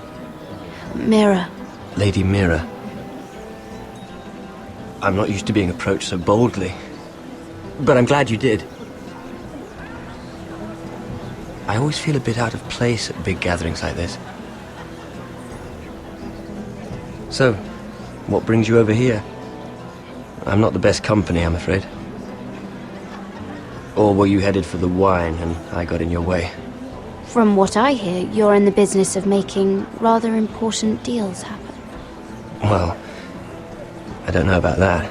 Mira. Lady Mira. I'm not used to being approached so boldly. But I'm glad you did. I always feel a bit out of place at big gatherings like this. So, what brings you over here? I'm not the best company, I'm afraid. Or were you headed for the wine and I got in your way? From what I hear, you're in the business of making rather important deals happen. Well, I don't know about that.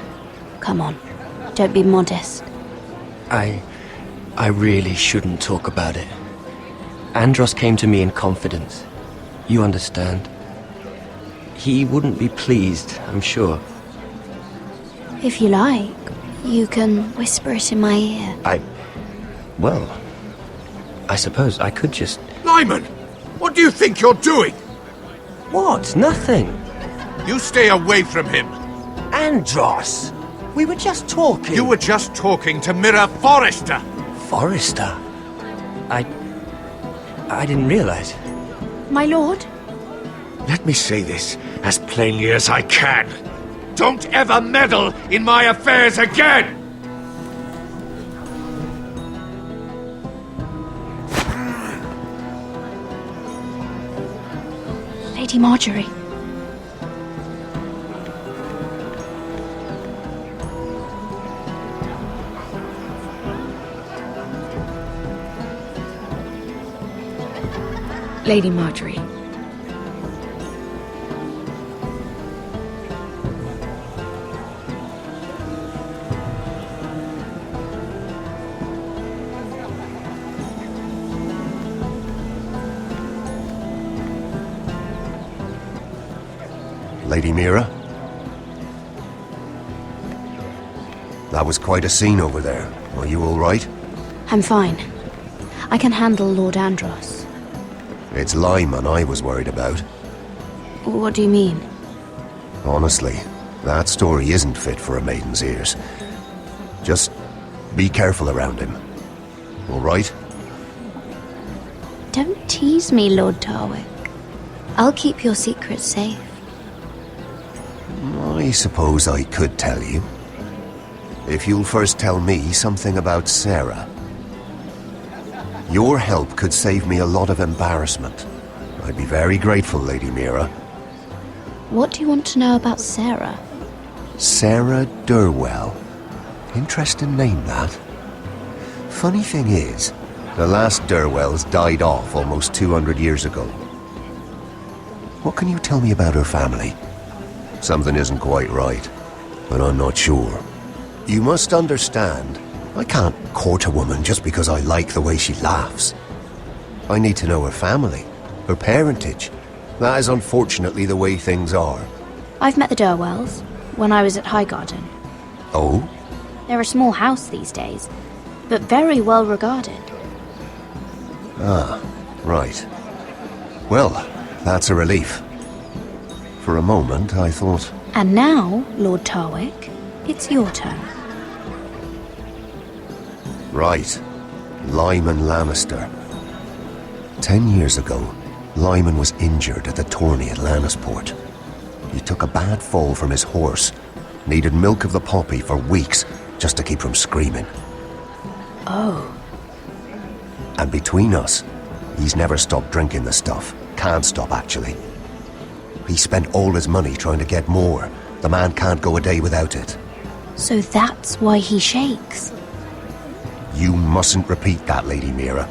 Come on, don't be modest. I really shouldn't talk about it. Andros came to me in confidence. You understand? He wouldn't be pleased, I'm sure. If you like, you can whisper it in my ear. Well, I suppose I could just... Lyman! What do you think you're doing? What? Nothing. You stay away from him. Andros! We were just talking. You were just talking to Mira Forrester. Forrester? I didn't realize. My lord? Let me say this as plainly as I can. Don't ever meddle in my affairs again! Lady Marjorie. Lady Marjorie. Lady Mira? That was quite a scene over there. Are you all right? I'm fine. I can handle Lord Andros. It's Lyman I was worried about. What do you mean? Honestly, that story isn't fit for a maiden's ears. Just be careful around him. All right? Don't tease me, Lord Tarwick. I'll keep your secret safe. I suppose I could tell you. If you'll first tell me something about Sarah. Your help could save me a lot of embarrassment. I'd be very grateful, Lady Mira. What do you want to know about Sarah? Sarah Durwell. Interesting name, that. Funny thing is, the last Durwells died off almost 200 years ago. What can you tell me about her family? Something isn't quite right, but I'm not sure. You must understand, I can't court a woman just because I like the way she laughs. I need to know her family, her parentage. That is unfortunately the way things are. I've met the Durwells when I was at Highgarden. Oh? They're a small house these days, but very well regarded. Ah, right. Well, that's a relief. For a moment, I thought... And now, Lord Tarwick, it's your turn. Right. Lyman Lannister. 10 years ago, Lyman was injured at the tourney at Lannisport. He took a bad fall from his horse. Needed milk of the poppy for weeks just to keep from screaming. Oh. And between us, he's never stopped drinking the stuff. Can't stop, actually. He spent all his money trying to get more. The man can't go a day without it. So that's why he shakes. You mustn't repeat that, Lady Mira.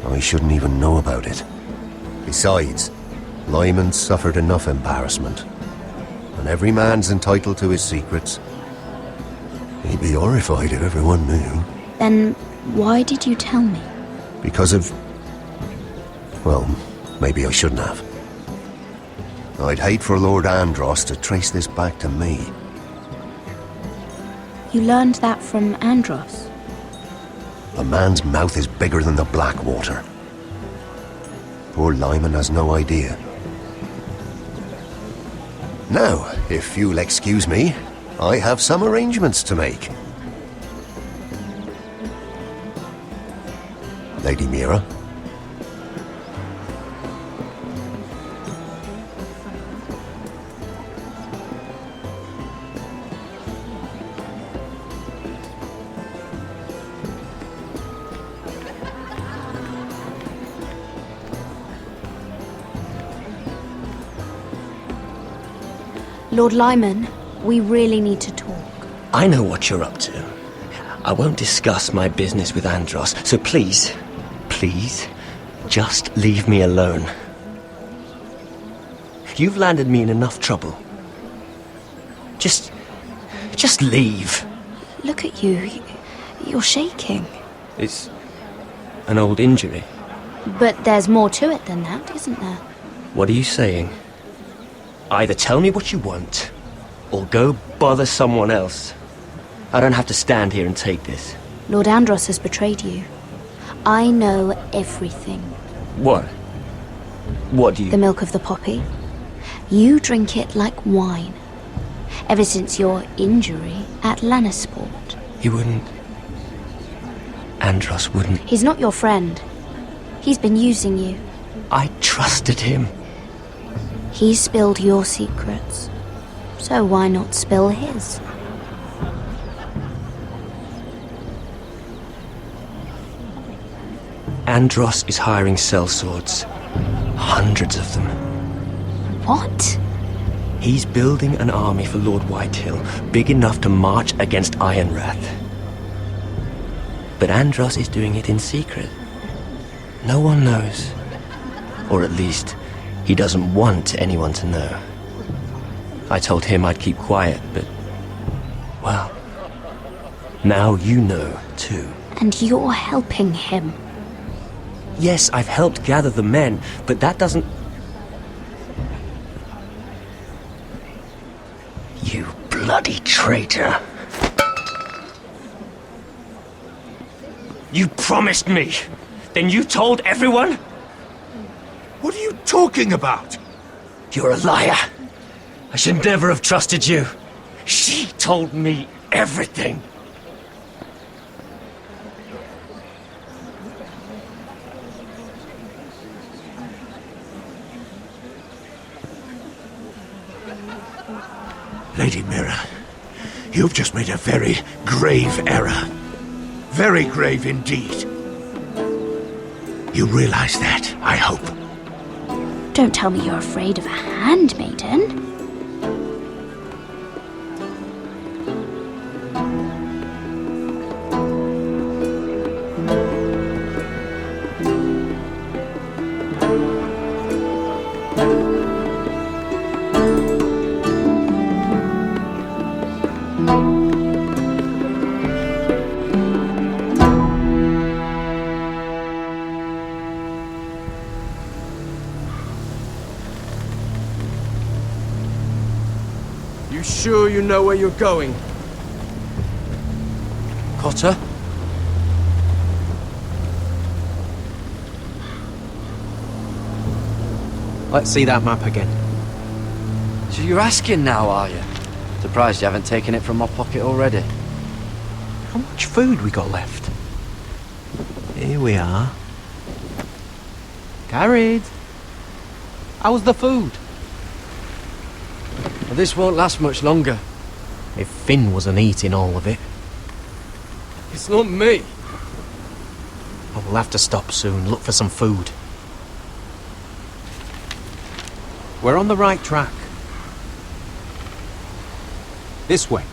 I shouldn't even know about it. Besides, Lyman suffered enough embarrassment. And every man's entitled to his secrets. He'd be horrified if everyone knew. Then why did you tell me? Because of... Well, maybe I shouldn't have. I'd hate for Lord Andros to trace this back to me. You learned that from Andros? A man's mouth is bigger than the Blackwater. Poor Lyman has no idea. Now, if you'll excuse me, I have some arrangements to make. Lady Mira? Lord Lyman, we really need to talk. I know what you're up to. I won't discuss my business with Andros, so please, just leave me alone. You've landed me in enough trouble. Just leave. Look at you. You're shaking. It's an old injury. But there's more to it than that, isn't there? What are you saying? Either tell me what you want, or go bother someone else. I don't have to stand here and take this. Lord Andros has betrayed you. I know everything. What? What do you... The milk of the poppy. You drink it like wine. Ever since your injury at Lannisport. He wouldn't... Andros wouldn't... He's not your friend. He's been using you. I trusted him. He spilled your secrets. So why not spill his? Andros is hiring sellswords. Hundreds of them. What? He's building an army for Lord Whitehill, big enough to march against Ironrath. But Andros is doing it in secret. No one knows. Or at least, he doesn't want anyone to know. I told him I'd keep quiet, but... well... now you know, too. And you're helping him. Yes, I've helped gather the men, but that doesn't... You bloody traitor. You promised me! Then you told everyone? What are you talking about? You're a liar. I should never have trusted you. She told me everything. Lady Mira, you've just made a very grave error. Very grave indeed. You realize that, I hope. Don't tell me you're afraid of a handmaiden. Sure you know where you're going? Cotter? Let's see that map again. So you're asking now, are you? Surprised you haven't taken it from my pocket already. How much food we got left? Here we are. Carried. How's the food? Well, this won't last much longer. If Finn wasn't eating all of it. It's not me. Oh, we'll have to stop soon, look for some food. We're on the right track. This way.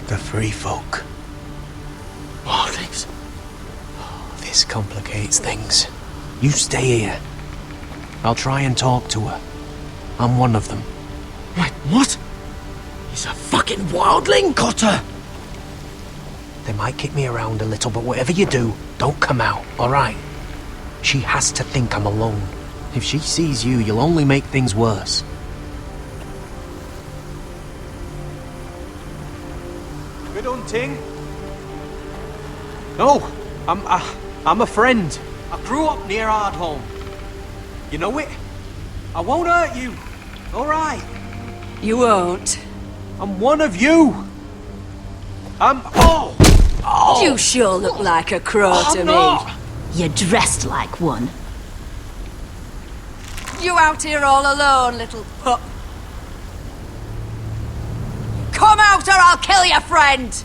The free folk. This complicates things. You stay here. I'll try and talk to her. I'm one of them. Wait, what? He's a fucking wildling, Cotter! They might kick me around a little, but whatever you do, don't come out, alright? She has to think I'm alone. If she sees you, you'll only make things worse. Good hunting. No, I'm a friend. I grew up near Ardhome. You know it? I won't hurt you. All right. You won't. I'm one of you. Oh! You sure look like a crow to me. You're dressed like one. You out here all alone, little pup. Come out or I'll kill your friend!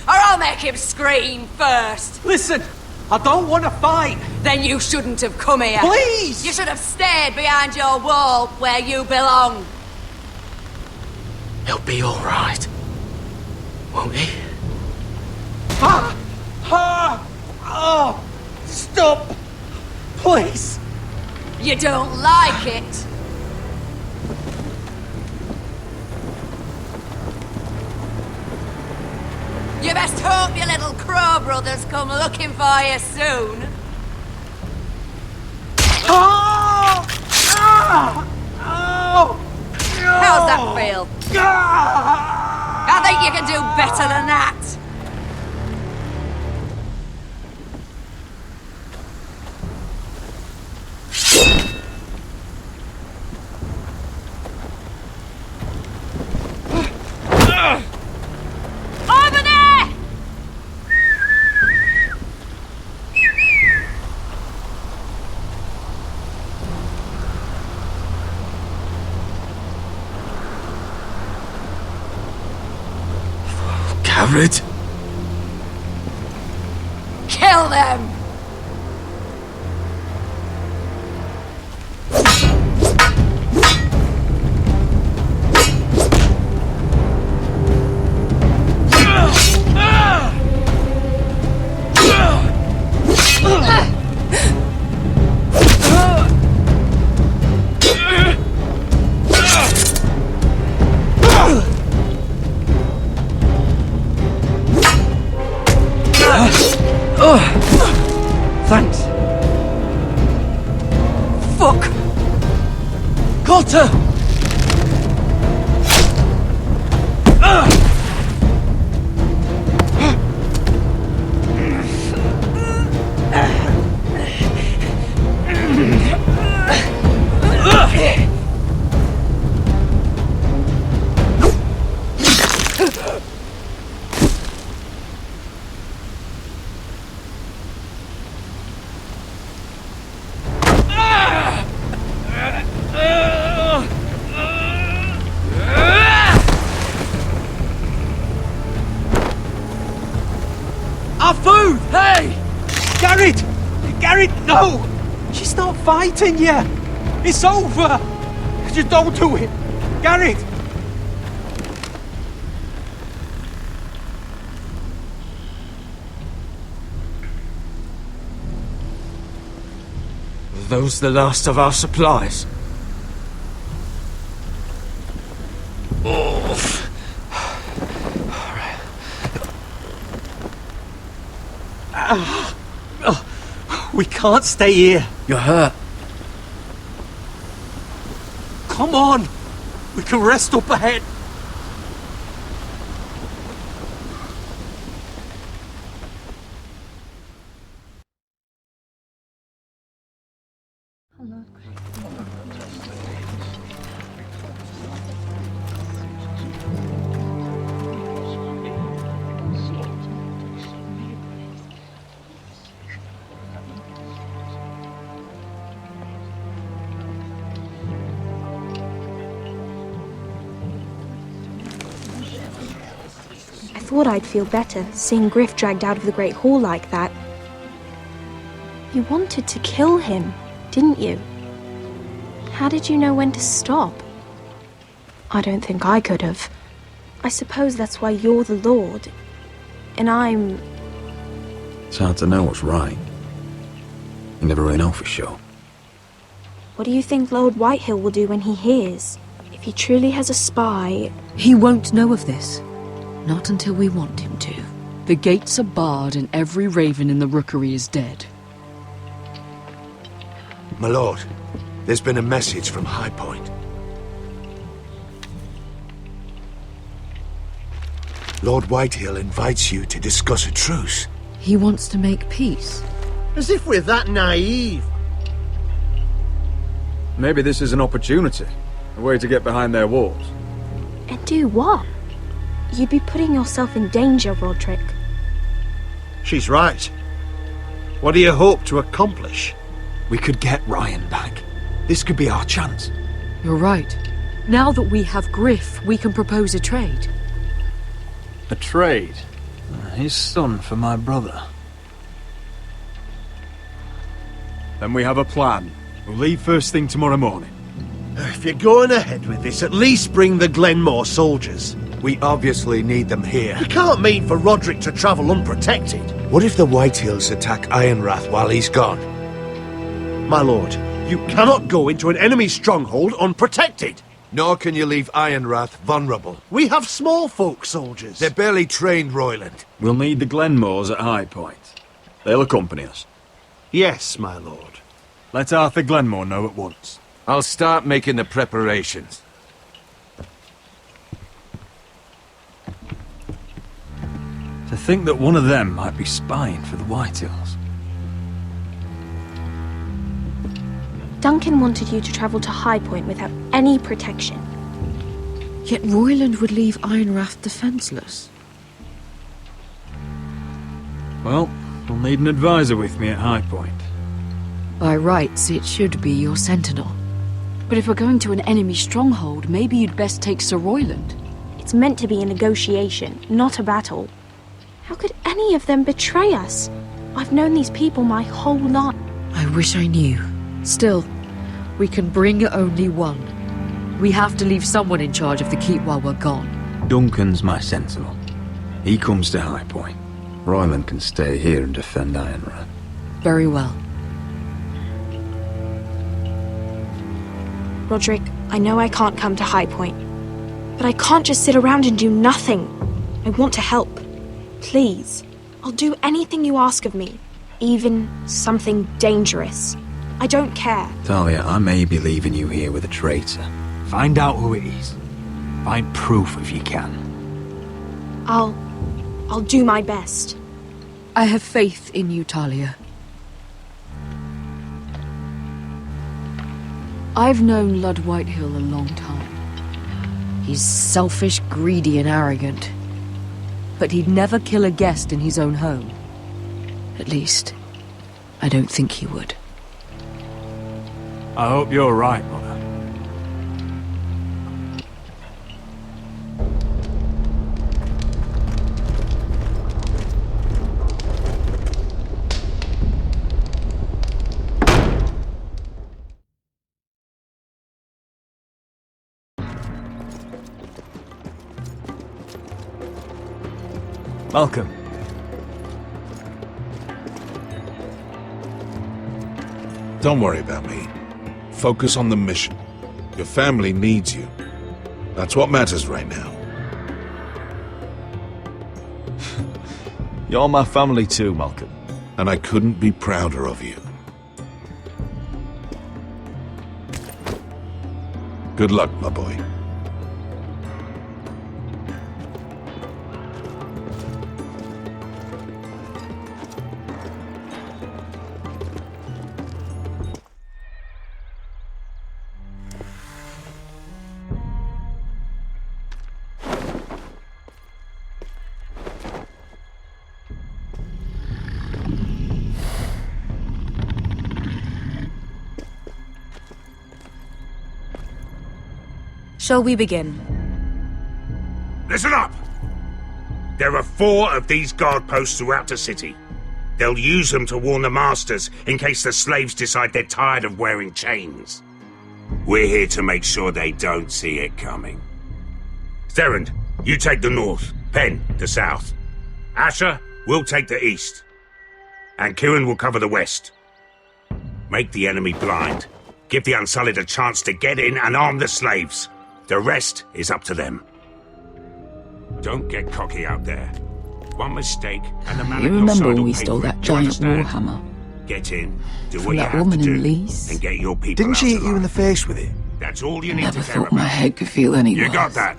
Or I'll make him scream first! Listen, I don't want to fight! Then you shouldn't have come here. Please! You should have stayed behind your wall where you belong. He'll be alright. Won't he? Oh! Stop! Please! You don't like it? You best hope your little crow brothers come looking for you soon. Oh! Oh! How's that feel? I think you can do better than that. Over there! Garrett? Kill them! Thanks. Fuck! Cotter! Our food! Hey! Garrett! Garrett, no! She's not fighting yet! It's over! Just don't do it! Garrett! Are those the last of our supplies? We can't stay here. You're hurt. Come on! We can rest up ahead. I thought I'd feel better seeing Griff dragged out of the Great Hall like that. You wanted to kill him, didn't you? How did you know when to stop? I don't think I could have. I suppose that's why you're the Lord, and I'm... It's hard to know what's right. You never really know for sure. What do you think Lord Whitehill will do when he hears? If he truly has a spy... He won't know of this. Not until we want him to. The gates are barred and every raven in the rookery is dead. My lord, there's been a message from High Point. Lord Whitehill invites you to discuss a truce. He wants to make peace. As if we're that naive. Maybe this is an opportunity. A way to get behind their walls. And do what? You'd be putting yourself in danger, Roderick. She's right. What do you hope to accomplish? We could get Ryan back. This could be our chance. You're right. Now that we have Griff, we can propose a trade. A trade? His son for my brother. Then we have a plan. We'll leave first thing tomorrow morning. If you're going ahead with this, at least bring the Glenmore soldiers. We obviously need them here. You can't mean for Roderick to travel unprotected. What if the Whitehills attack Ironrath while he's gone? My lord, you cannot go into an enemy stronghold unprotected. Nor can you leave Ironrath vulnerable. We have small folk soldiers. They're barely trained, Royland. We'll need the Glenmores at High Point. They'll accompany us. Yes, my lord. Let Arthur Glenmore know at once. I'll start making the preparations. To think that one of them might be spying for the Whitehills. Duncan wanted you to travel to High Point without any protection. Yet Royland would leave Ironrath defenseless. Well, we'll need an advisor with me at High Point. By rights, it should be your sentinel. But if we're going to an enemy stronghold, maybe you'd best take Sir Royland. It's meant to be a negotiation, not a battle. How could any of them betray us? I've known these people my whole life. I wish I knew. Still, we can bring only one. We have to leave someone in charge of the keep while we're gone. Duncan's my sentinel. He comes to High Point. Royland can stay here and defend Ironrath. Very well. Roderick, I know I can't come to High Point, but I can't just sit around and do nothing. I want to help. Please, I'll do anything you ask of me, even something dangerous. I don't care. Talia, I may be leaving you here with a traitor. Find out who it is. Find proof if you can. I'll do my best. I have faith in you, Talia. I've known Lud Whitehill a long time. He's selfish, greedy, and arrogant. But he'd never kill a guest in his own home. At least, I don't think he would. I hope you're right, Mother. Malcolm. Don't worry about me. Focus on the mission. Your family needs you. That's what matters right now. You're my family too, Malcolm. And I couldn't be prouder of you. Good luck, my boy. Shall we begin? Listen up! There are 4 of these guard posts throughout the city. They'll use them to warn the masters in case the slaves decide they're tired of wearing chains. We're here to make sure they don't see it coming. Therend, you take the north. Penn, the south. Asher, we'll take the east. And Kieran will cover the west. Make the enemy blind. Give the Unsullied a chance to get in and arm the slaves. The rest is up to them. Don't get cocky out there. One mistake and the man You at your remember side when will we pay stole for it. that Do you giant understand? warhammer? Get in, do From what you that have woman to in do, Lease? and get your people Didn't out she hit alive. you in the face with it? That's all you need Never to care thought my about. head could feel any You worse. got that?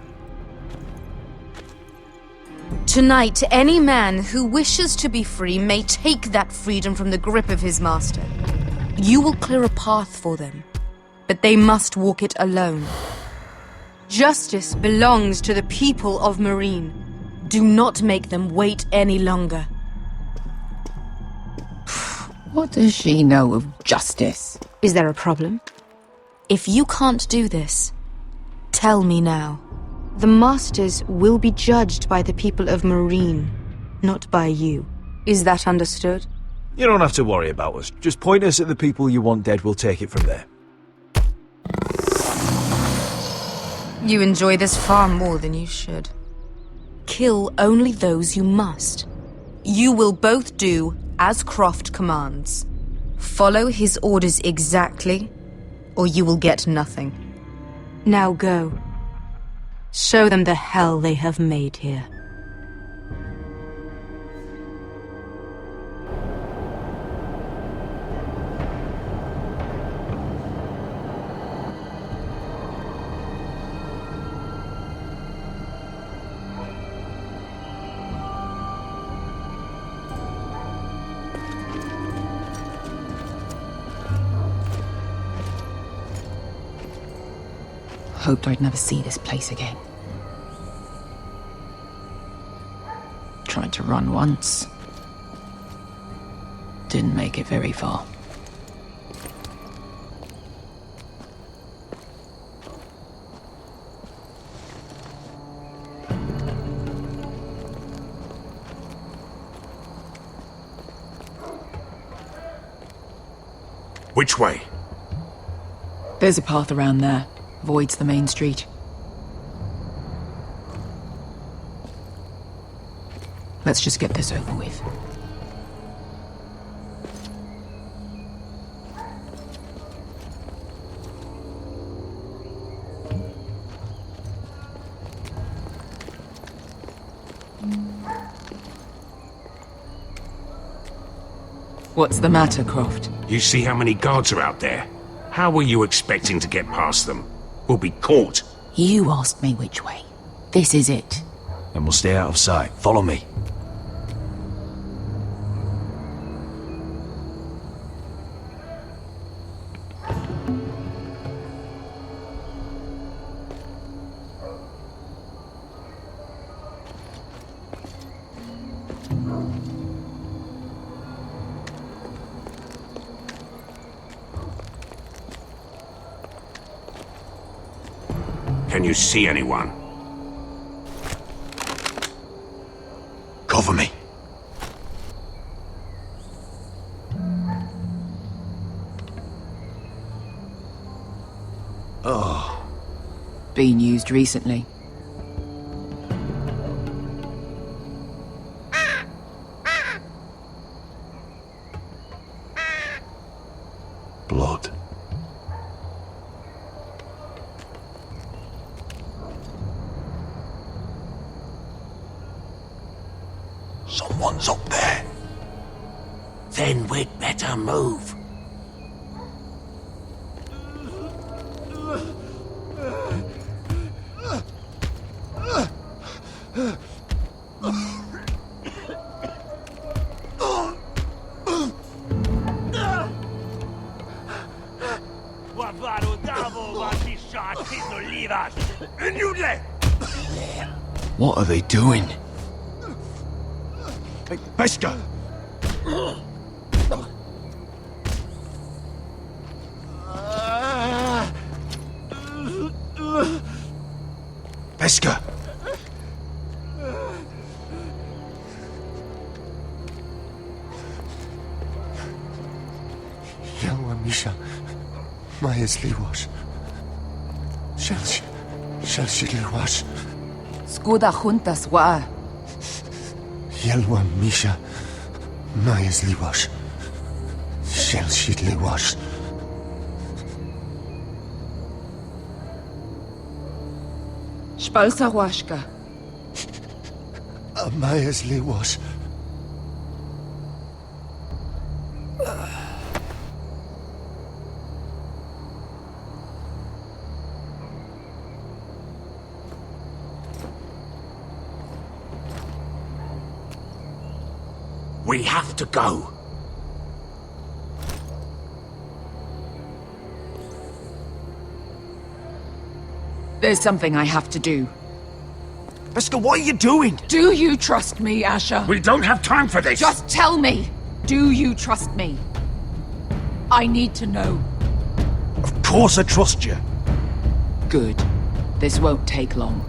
Tonight, any man who wishes to be free may take that freedom from the grip of his master. You will clear a path for them, but they must walk it alone. Justice belongs to the people of Meereen. Do not make them wait any longer. What does she know of justice? Is there a problem? If you can't do this, tell me now. The Masters will be judged by the people of Meereen, not by you. Is that understood? You don't have to worry about us. Just point us at the people you want dead, we'll take it from there. You enjoy this far more than you should. kill only those you must. You will both do as Croft commands. Follow his orders exactly, or you will get nothing. Now go. Show them the hell they have made here. Hoped I'd never see this place again. Tried to run once. Didn't make it very far. Which way? There's a path around there. Avoids the main street. Let's just get this over with. What's the matter, Croft? You see how many guards are out there? How were you expecting to get past them? We'll be caught. You asked me which way. This is it. Then we'll stay out of sight. Follow me. Can you see anyone? Cover me. Oh. Been used recently. Blood. Someone's up there. Then we'd better move. What are they doing? Hey, Beskha! Beskha! Yalwa Misha, Majes Liwash. Shelshi Liwash. Skuda juntas wa. Yalwa Misha, Majes Liwash. Shelshi Liwash. Spalsa washka. Majes Liwash. We have to go. There's something I have to do. Beskha, what are you doing? Do you trust me, Asher? We don't have time for this. Just tell me. Do you trust me? I need to know. Of course I trust you. Good. This won't take long.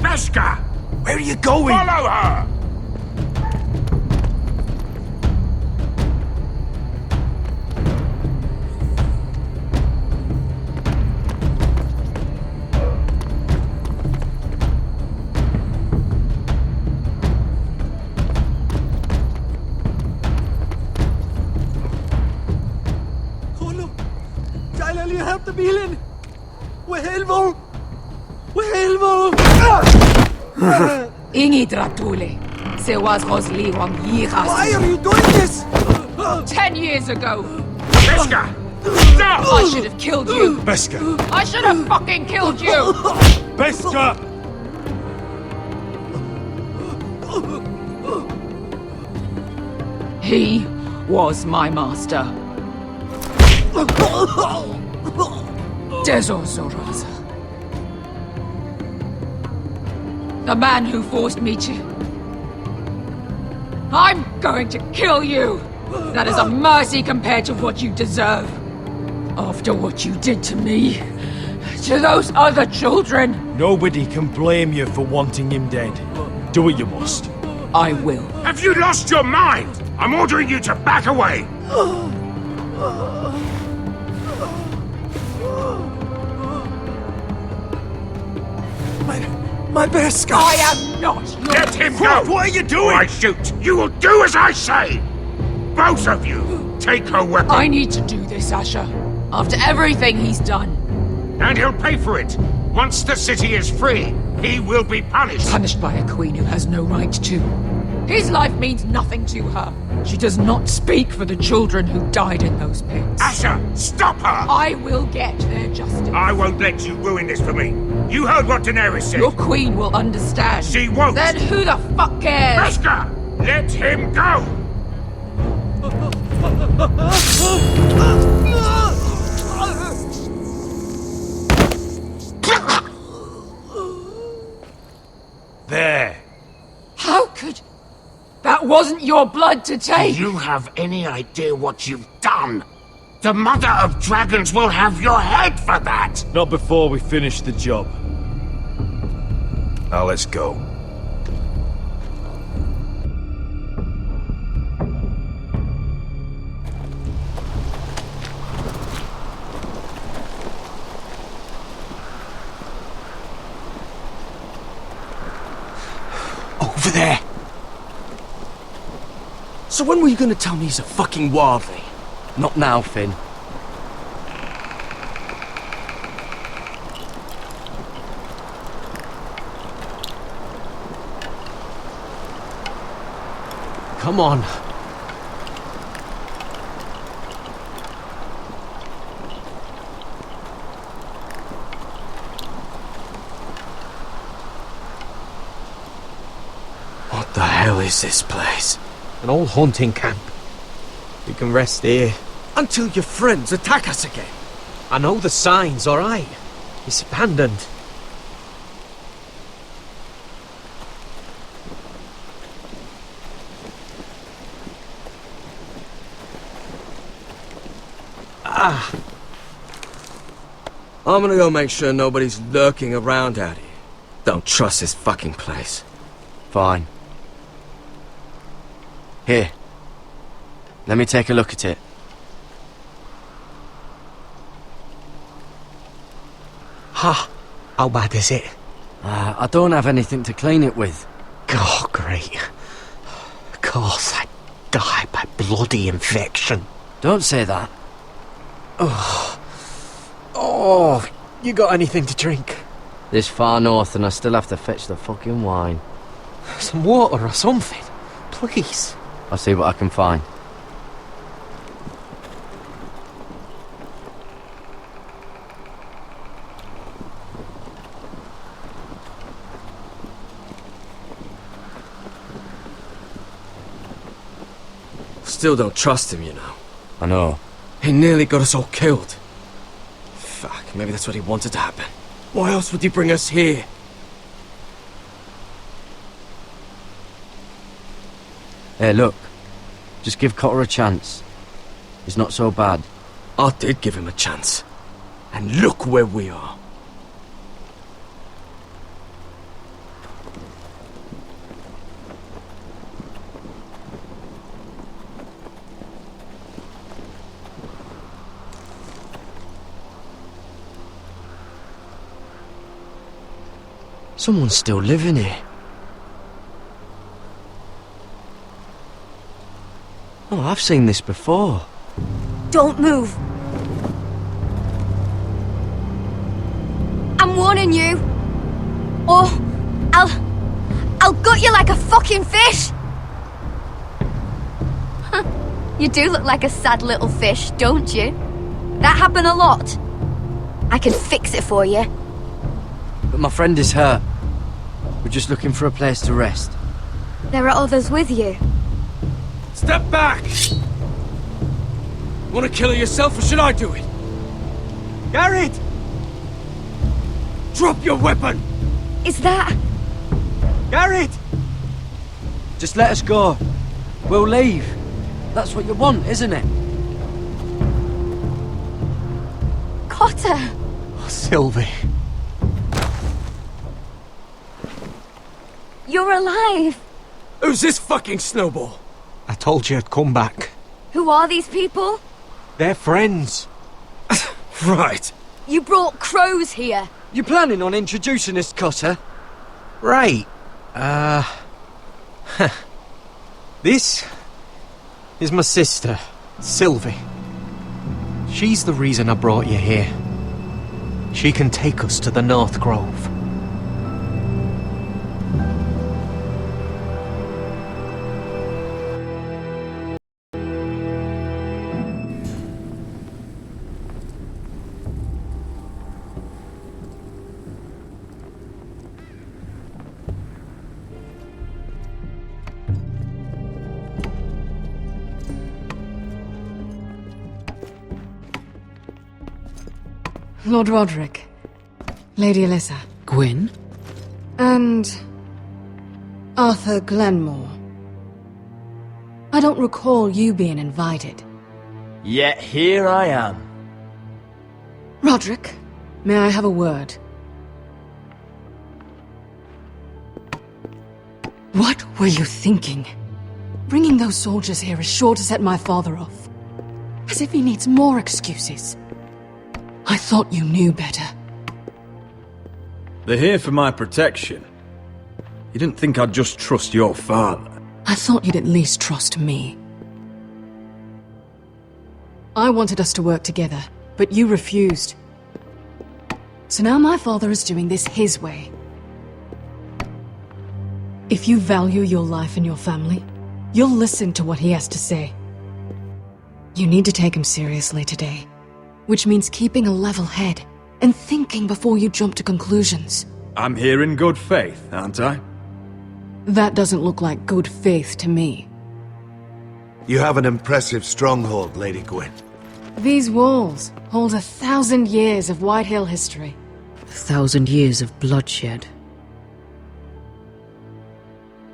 Beskha! Where are you going? Follow her! Ingi Dratule. Se was Rosli Wang Yiras. Why are you doing this? 10 years ago. Beskha! Stop! I should have killed you. Beskha! I should have fucking killed you. Beskha! He was my master. Dezor Zoraza. The man who forced me to... I'm going to kill you! That is a mercy compared to what you deserve. After what you did to me, to those other children. Nobody can blame you for wanting him dead. Do what you must. I will. Have you lost your mind? I'm ordering you to back away! My Beskha! I am not your... Let him go! What are you doing? Or I shoot! You will do as I say! Both of you, take her weapon. I need to do this, Asher. After everything he's done. And he'll pay for it. Once the city is free, he will be punished. Punished by a queen who has no right to. His life means nothing to her. She does not speak for the children who died in those pits. Asher, stop her! I will get their justice. I won't let you ruin this for me. You heard what Daenerys said. Your queen will understand. She won't. Then who the fuck cares? Beskha, let him go! There. How could... That wasn't your blood to take! Do you have any idea what you've done? The Mother of Dragons will have your head for that! Not before we finish the job. Now let's go. Over there! So when were you gonna tell me he's a fucking wildling? Not now, Finn. Come on. What the hell is this place? An old hunting camp. We can rest here. Until your friends attack us again. I know the signs, alright? It's abandoned. I'm gonna go make sure nobody's lurking around out here. Don't trust this fucking place. Fine. Here. Let me take a look at it. Ha! How bad is it? I don't have anything to clean it with. Oh, great. Of course, I die by bloody infection. Don't say that. Oh, you got anything to drink? This far north and I still have to fetch the fucking wine. Some water or something, please. I'll see what I can find. Still don't trust him, you know. I know. He nearly got us all killed. Fuck, maybe that's what he wanted to happen. Why else would he bring us here? Hey, look. Just give Cotter a chance. He's not so bad. I did give him a chance. And look where we are. Someone's still living here. Oh, I've seen this before. Don't move. I'm warning you. Or talking fish? You do look like a sad little fish, don't you? That happen a lot. I can fix it for you. But my friend is hurt. We're just looking for a place to rest. There are others with you. Step back! Want to kill her yourself, or should I do it? Garrett! Drop your weapon! Is that... Garrett! Just let us go. We'll leave. That's what you want, isn't it? Cotter! Oh, Sylvie. You're alive! Who's this fucking snowball? I told you I'd come back. Who are these people? They're friends. Right. You brought crows here. You planning on introducing us, Cotter? Right. This is my sister, Sylvie. She's the reason I brought you here. She can take us to the North Grove. Lord Roderick, Lady Alyssa. Gwyn? And... Arthur Glenmore. I don't recall you being invited. Yet here I am. Roderick, may I have a word? What were you thinking? Bringing those soldiers here is sure to set my father off. As if he needs more excuses. I thought you knew better. They're here for my protection. You didn't think I'd just trust your father? I thought you'd at least trust me. I wanted us to work together, but you refused. So now my father is doing this his way. If you value your life and your family, you'll listen to what he has to say. You need to take him seriously today. Which means keeping a level head and thinking before you jump to conclusions. I'm here in good faith, aren't I? That doesn't look like good faith to me. You have an impressive stronghold, Lady Gwyn. These walls hold 1,000 years of Whitehill history. 1,000 years of bloodshed.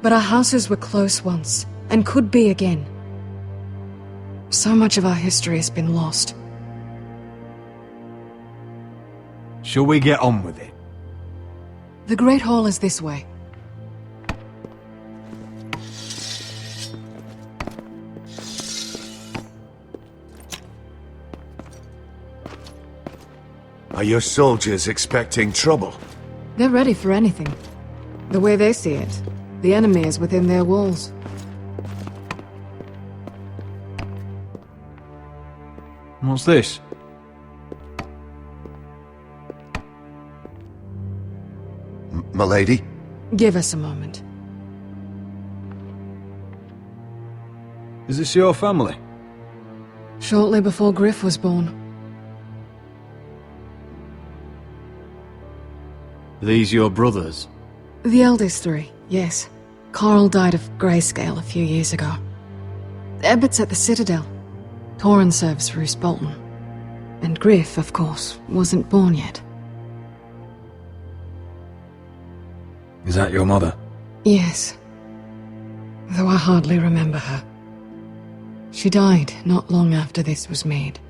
But our houses were close once, and could be again. So much of our history has been lost. Shall we get on with it? The Great Hall is this way. Are your soldiers expecting trouble? They're ready for anything. The way they see it, the enemy is within their walls. What's this? My lady? Give us a moment. Is this your family? Shortly before Griff was born. These your brothers? The eldest three, yes. Carl died of grayscale a few years ago. Ebbett's at the Citadel. Torrin serves Roose Bolton. And Griff, of course, wasn't born yet. Is that your mother? Yes. Though I hardly remember her. She died not long after this was made.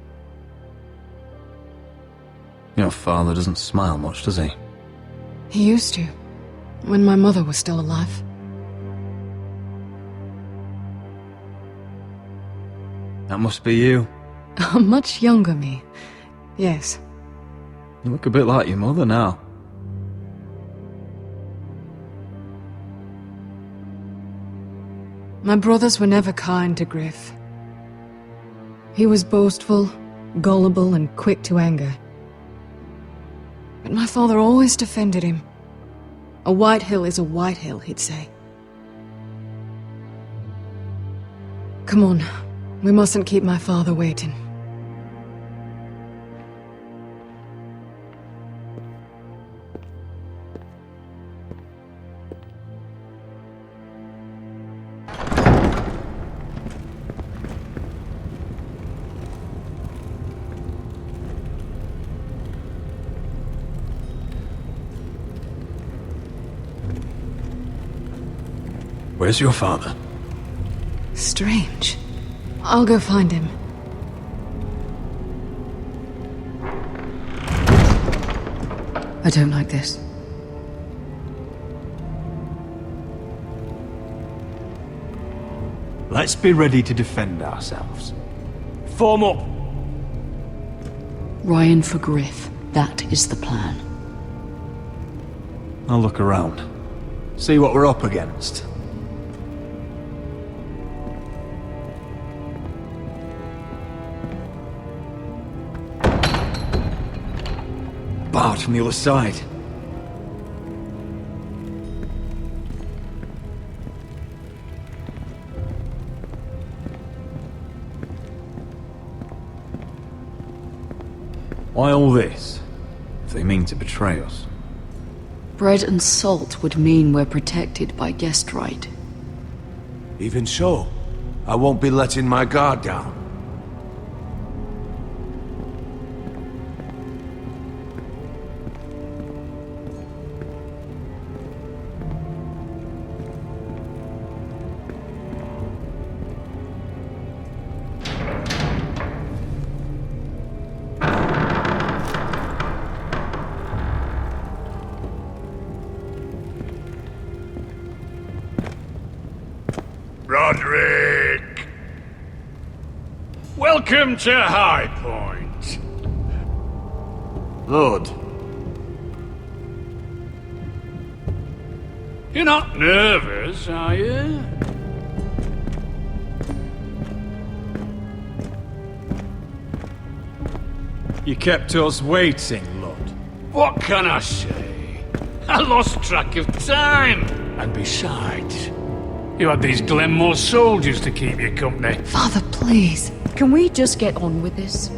Your father doesn't smile much, does he? He used to, when my mother was still alive. That must be you. A much younger me. Yes. You look a bit like your mother now. My brothers were never kind to Griff. He was boastful, gullible, and quick to anger. But my father always defended him. A Whitehill is a Whitehill, he'd say. Come on. We mustn't keep my father waiting. Where's your father? Strange. I'll go find him. I don't like this. Let's be ready to defend ourselves. Form up! Ryan for Griff. That is the plan. I'll look around. See what we're up against. Barred from the other side. Why all this? If they mean to betray us. Bread and salt would mean we're protected by guest right. Even so, I won't be letting my guard down. Roderick! Welcome to High Point. Lord. You're not nervous, are you? You kept us waiting, Lord. What can I say? I lost track of time. And besides, you had these Glenmore soldiers to keep you company. Father, please. Can we just get on with this?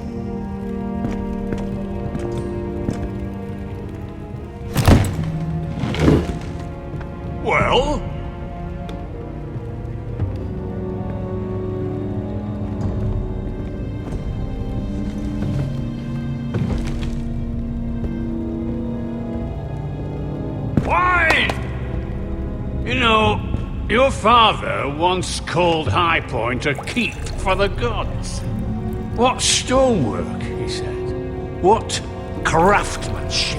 Well? Why? You know, your father once called High Point a keep for the gods. What stonework, he said. What craftsmanship.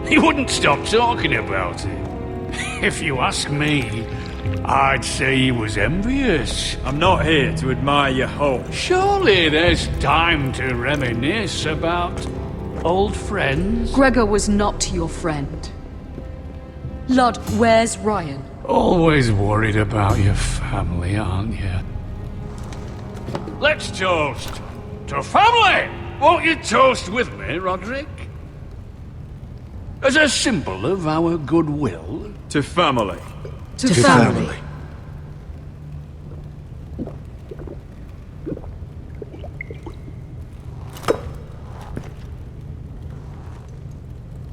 He wouldn't stop talking about it. If you ask me, I'd say he was envious. I'm not here to admire your home. Surely there's time to reminisce about old friends. Gregor was not your friend. Lud, where's Ryan? Always worried about your family, aren't you? Let's toast to family! Won't you toast with me, Roderick? As a symbol of our goodwill. To family. To family.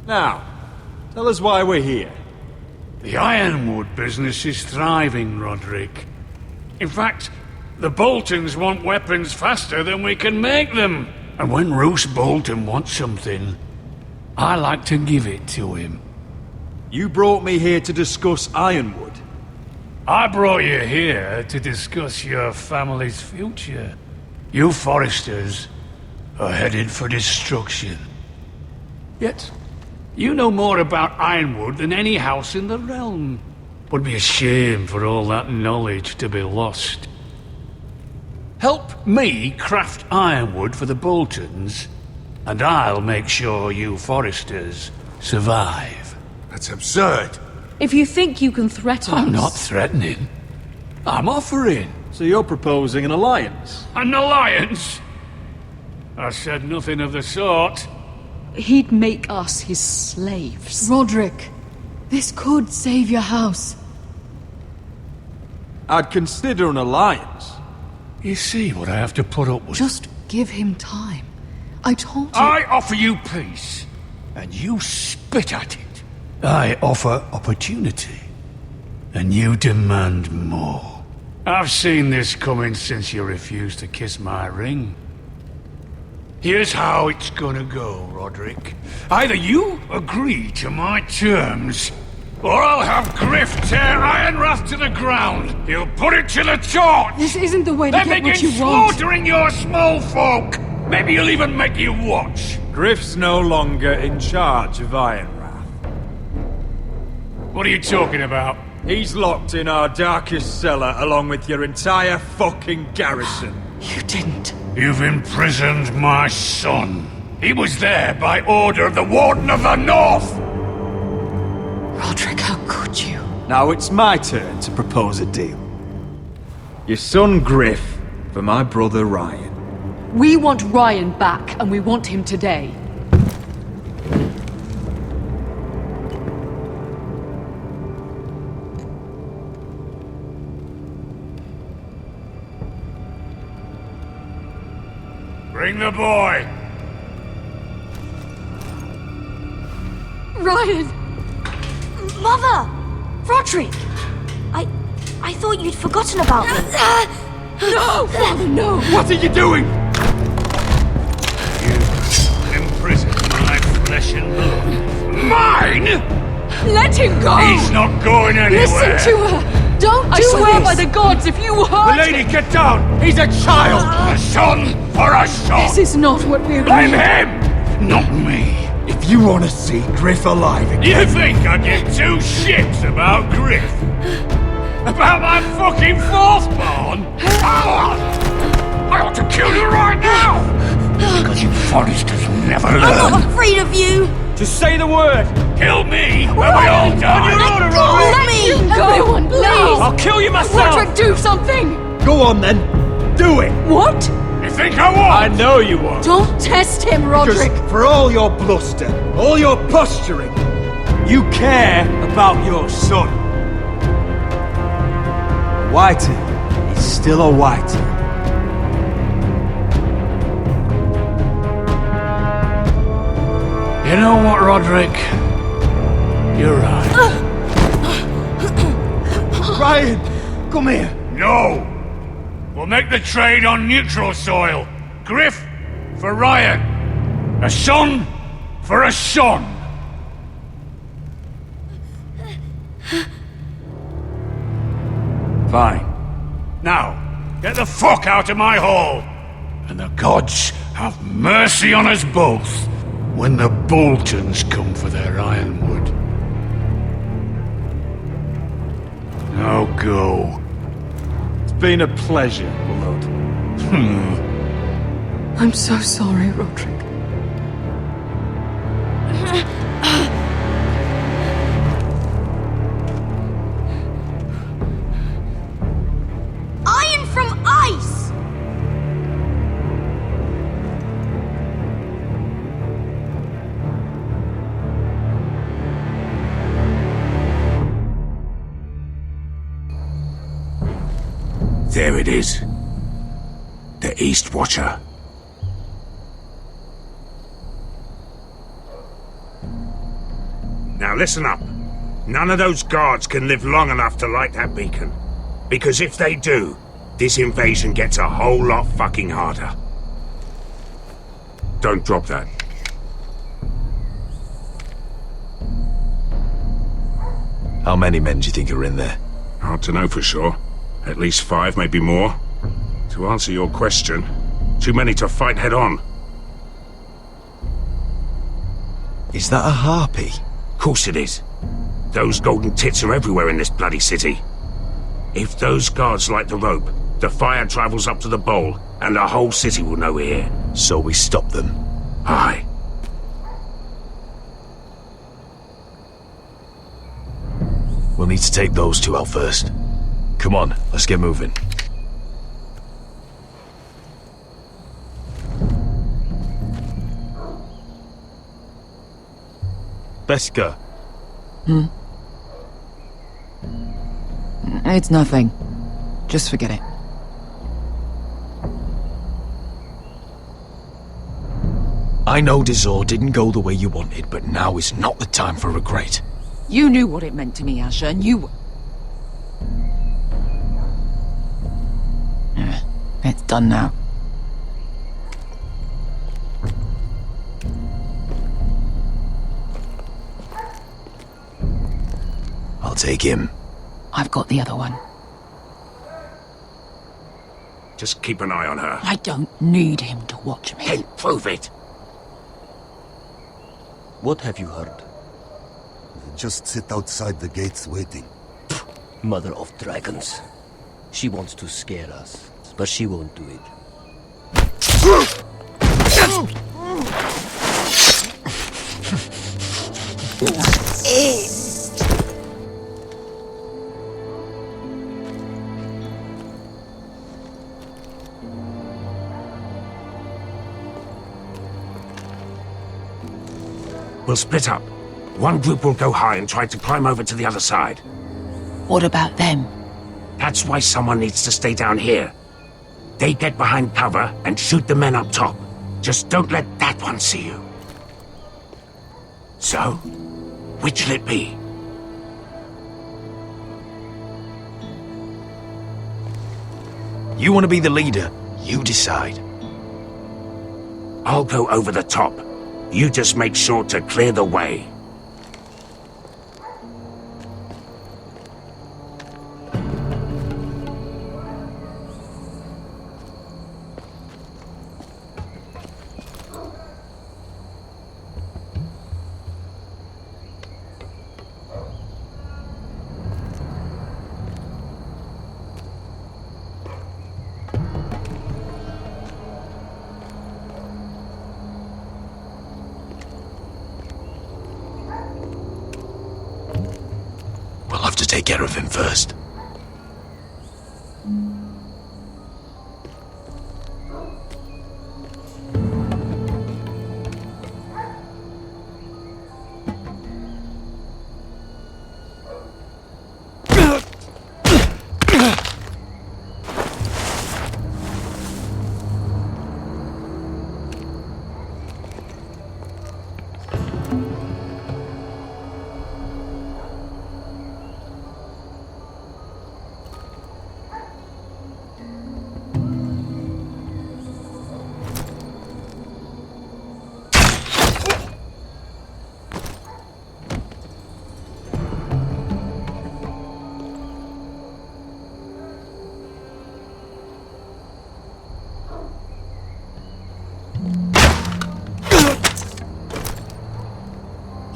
Now, tell us why we're here. The Ironwood business is thriving, Roderick. In fact, the Boltons want weapons faster than we can make them. And when Roose Bolton wants something, I like to give it to him. You brought me here to discuss Ironwood. I brought you here to discuss your family's future. You Forresters are headed for destruction. Yet, you know more about Ironwood than any house in the realm. Would be a shame for all that knowledge to be lost. Help me craft Ironwood for the Boltons, and I'll make sure you Forresters survive. That's absurd. If you think you can threaten us... I'm not threatening. I'm offering. So you're proposing an alliance? An alliance? I said nothing of the sort. He'd make us his slaves. Roderick, this could save your house. I'd consider an alliance, You see what I have to put up with? Just give him time. I told you. I offer you peace, and you spit at it. I offer opportunity, and you demand more. I've seen this coming since you refused to kiss my ring. Here's how it's gonna go, Roderick. Either you agree to my terms, or I'll have Griff tear Ironrath to the ground. He'll put it to the torch. This isn't the way to then get what begin you want. slaughtering your small folk. Maybe he'll even make you watch. Griff's no longer in charge of Ironrath. What are you talking about? He's locked in our darkest cellar along with your entire fucking garrison. You didn't. You've imprisoned my son. He was there by order of the Warden of the North. Roderick, how could you? Now it's my turn to propose a deal. Your son Griff for my brother Ryan. We want Ryan back, and we want him today. Bring the boy. Ryan! Mother! Roderick! I thought you'd forgotten about me. No! Father, no! What are you doing? You imprisoned my flesh and blood. Mine? Let him go! He's not going anywhere. Listen to her! Don't do I swear this. by the gods, if you hurt... Milady, get down! He's a child! A son for a son! This is not what we agreed. Blame him! Not me. If you want to see Griff alive again... You think I give two shits about Griff? About my fucking fourth born? I ought to kill you right now! Because you Foresters never learn. I'm not afraid of you! Just say the word! Kill me when we all die! Let me go! Everyone, please! I'll kill you myself! Roderick, do something! Go on then! Do it! What? You think I won't? I know you won't! Don't test him, Roderick! Just for all your bluster, all your posturing, you care about your son. Whitey is still a Whitey. You know what, Roderick? You're right. Ryan, come here. No! We'll make the trade on neutral soil. Griff for Ryan. A son for a son. Fine. Now, get the fuck out of my hall. And the gods have mercy on us both when the Boltons come for their ironwood. Now go. It's been a pleasure, Blood. I'm so sorry, Roderick. Iron from ice! There it is. The East Watcher. Now listen up. None of those guards can live long enough to light that beacon. Because if they do, this invasion gets a whole lot fucking harder. Don't drop that. How many men do you think are in there? Hard to know for sure. At least 5, maybe more. To answer your question, too many to fight head on. Is that a harpy? Course it is. Those golden tits are everywhere in this bloody city. If those guards light the rope, the fire travels up to the bowl, and the whole city will know we're here. So we stop them? Aye. We'll need to take those two out first. Come on, let's get moving. Beskha. It's nothing. Just forget it. I know Dazor didn't go the way you wanted, but now is not the time for regret. You knew what it meant to me, Asher, and you... It's done now. I'll take him. I've got the other one. Just keep an eye on her. I don't need him to watch me. Then prove it. What have you heard? Just sit outside the gates waiting. Mother of Dragons. She wants to scare us, but she won't do it. We'll split up. One group will go high and try to climb over to the other side. What about them? That's why someone needs to stay down here. They get behind cover and shoot the men up top. Just don't let that one see you. So, which'll it be? You want to be the leader, you decide. I'll go over the top. You just make sure to clear the way. We'll have to take care of him first.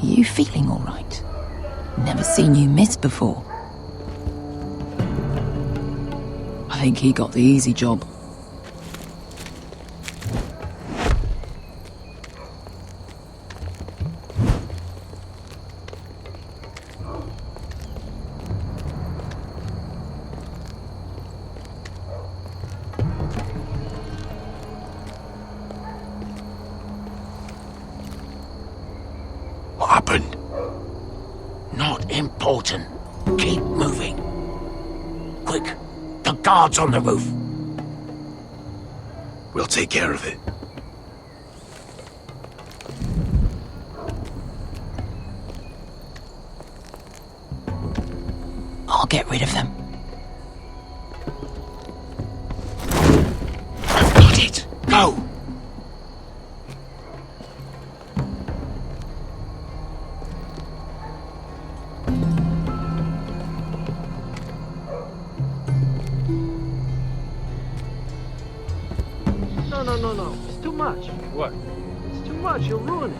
You feeling all right? Never seen you miss before. I think he got the easy job. What happened? Not important. Keep moving. Quick, the guards on the roof. We'll take care of it. I'll get rid of them. I've got it. Go! No. It's too much. What? It's too much. You'll ruin it.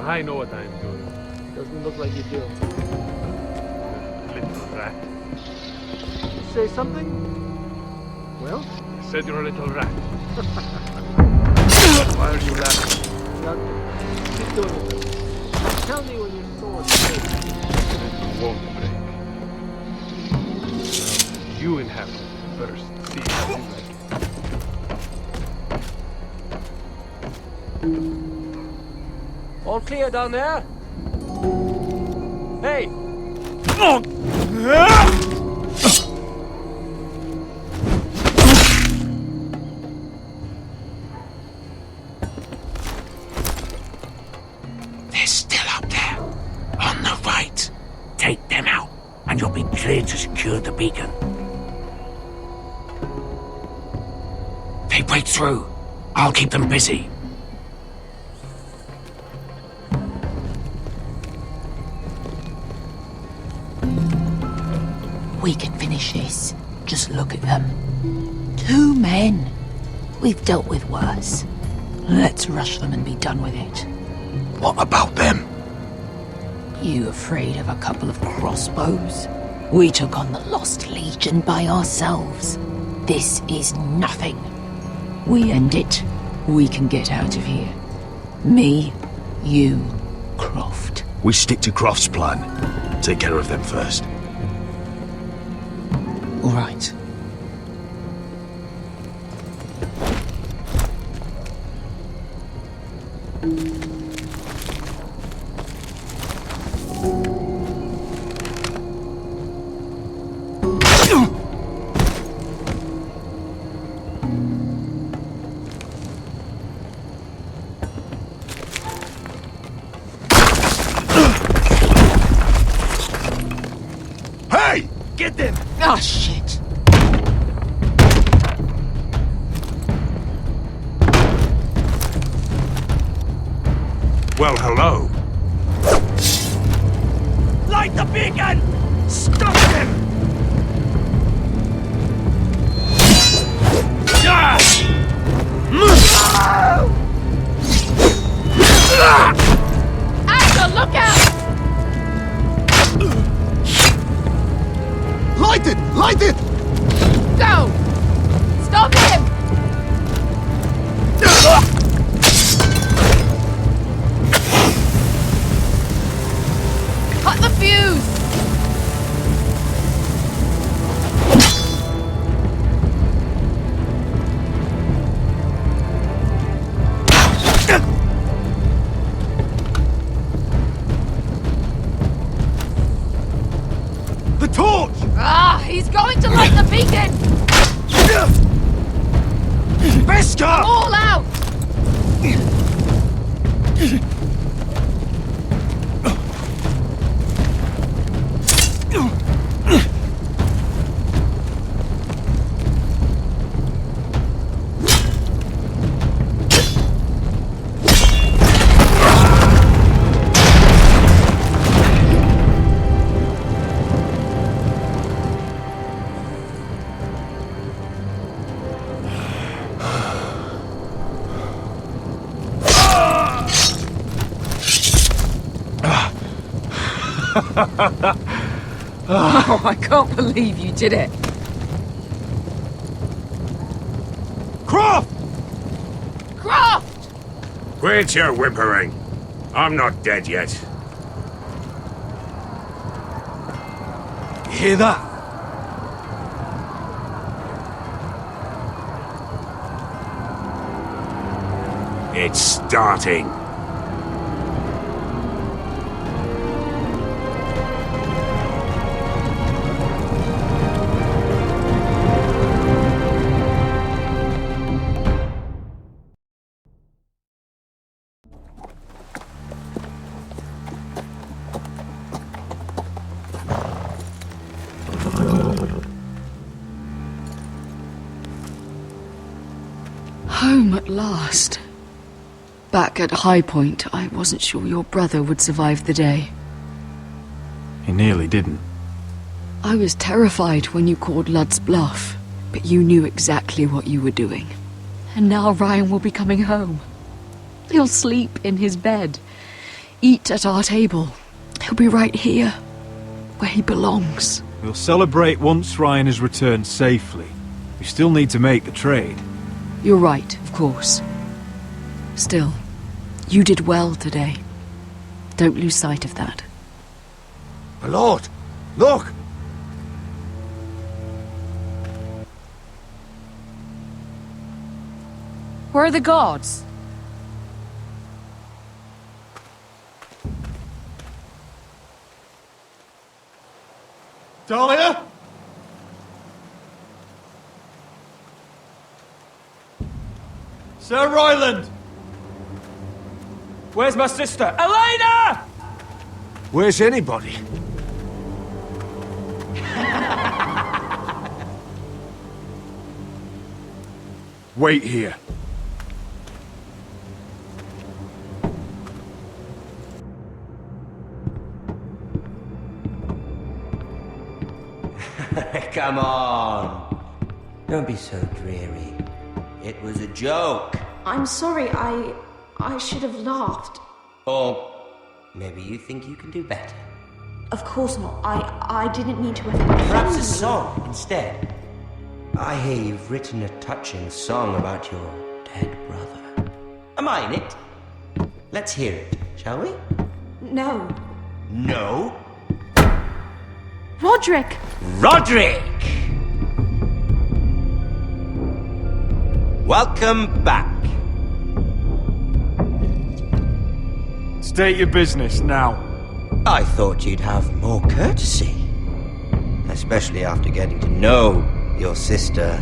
I know what I'm doing. Doesn't look like you do. Little rat. Say something? Well? I said you're a little rat. Why are you laughing? Nothing. Keep doing it. Tell me when your sword's breaks. It won't break. Now, you inhabit first. See how you like it. All clear down there? Hey! and you'll be cleared to secure the beacon. They break through. I'll keep them busy. We can finish this. Just look at them. 2 men. We've dealt with worse. Let's rush them and be done with it. What about them? You afraid of a couple of crossbows? We took on the Lost Legion by ourselves. This is nothing. We end it. We can get out of here. Me, you, Croft. We stick to Croft's plan. Take care of them first. All right. Hey! Get them! Ah, shit. Well, hello. Light the beacon! Stop them! Asher, look out! Light it! Light it! Go! Stop him! Cut the fuse! The torch! Ah, he's going to light the beacon! Beskar! All out! Oh, I can't believe you did it. Croft! Croft! Quit your whimpering. I'm not dead yet. You hear that? It's starting. Home at last. Back at High Point, I wasn't sure your brother would survive the day. He nearly didn't. I was terrified when you called Ludd's bluff, but you knew exactly what you were doing. And now Ryan will be coming home. He'll sleep in his bed, eat at our table. He'll be right here, where he belongs. We'll celebrate once Ryan has returned safely. We still need to make the trade. You're right, of course. Still, you did well today. Don't lose sight of that. My lord, look! Where are the guards? Dahlia? Sir Ryland! Where's my sister? Elena! Where's anybody? Wait here. Come on. Don't be so dreary. It was a joke. I'm sorry, I should have laughed. Or maybe you think you can do better. Of course not. I didn't mean to offend. Perhaps a song instead. I hear you've written a touching song about your dead brother. Am I in it? Let's hear it, shall we? No. No? Roderick! Roderick! Welcome back. State your business now. I thought you'd have more courtesy. Especially after getting to know your sister.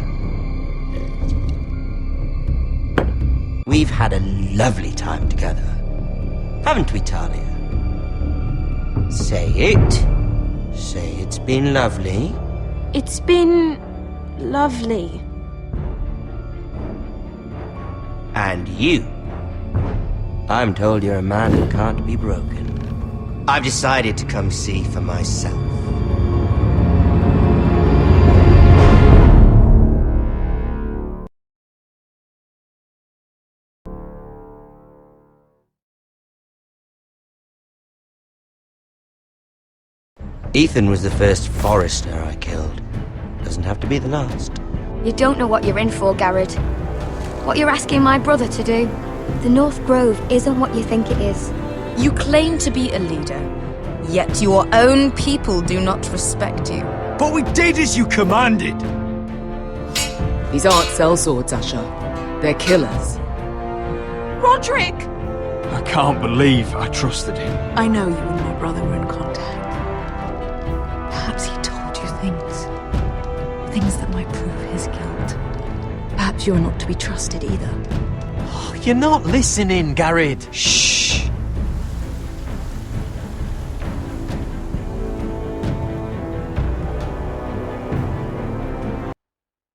We've had a lovely time together. Haven't we, Talia? Say it. Say it's been lovely. It's been lovely. And you. I'm told you're a man who can't be broken. I've decided to come see for myself. Ethan was the first Forrester I killed. Doesn't have to be the last. You don't know what you're in for, Garrett. What you're asking my brother to do. The North Grove isn't what you think it is. You claim to be a leader, yet your own people do not respect you. But we did as you commanded! These aren't sellswords, Asher. They're killers. Roderick! I can't believe I trusted him. I know you and my brother were in contact. Perhaps he told you things. Things that might prove his guilt. Perhaps you're not to be trusted either. You're not listening, Garrett. Shh!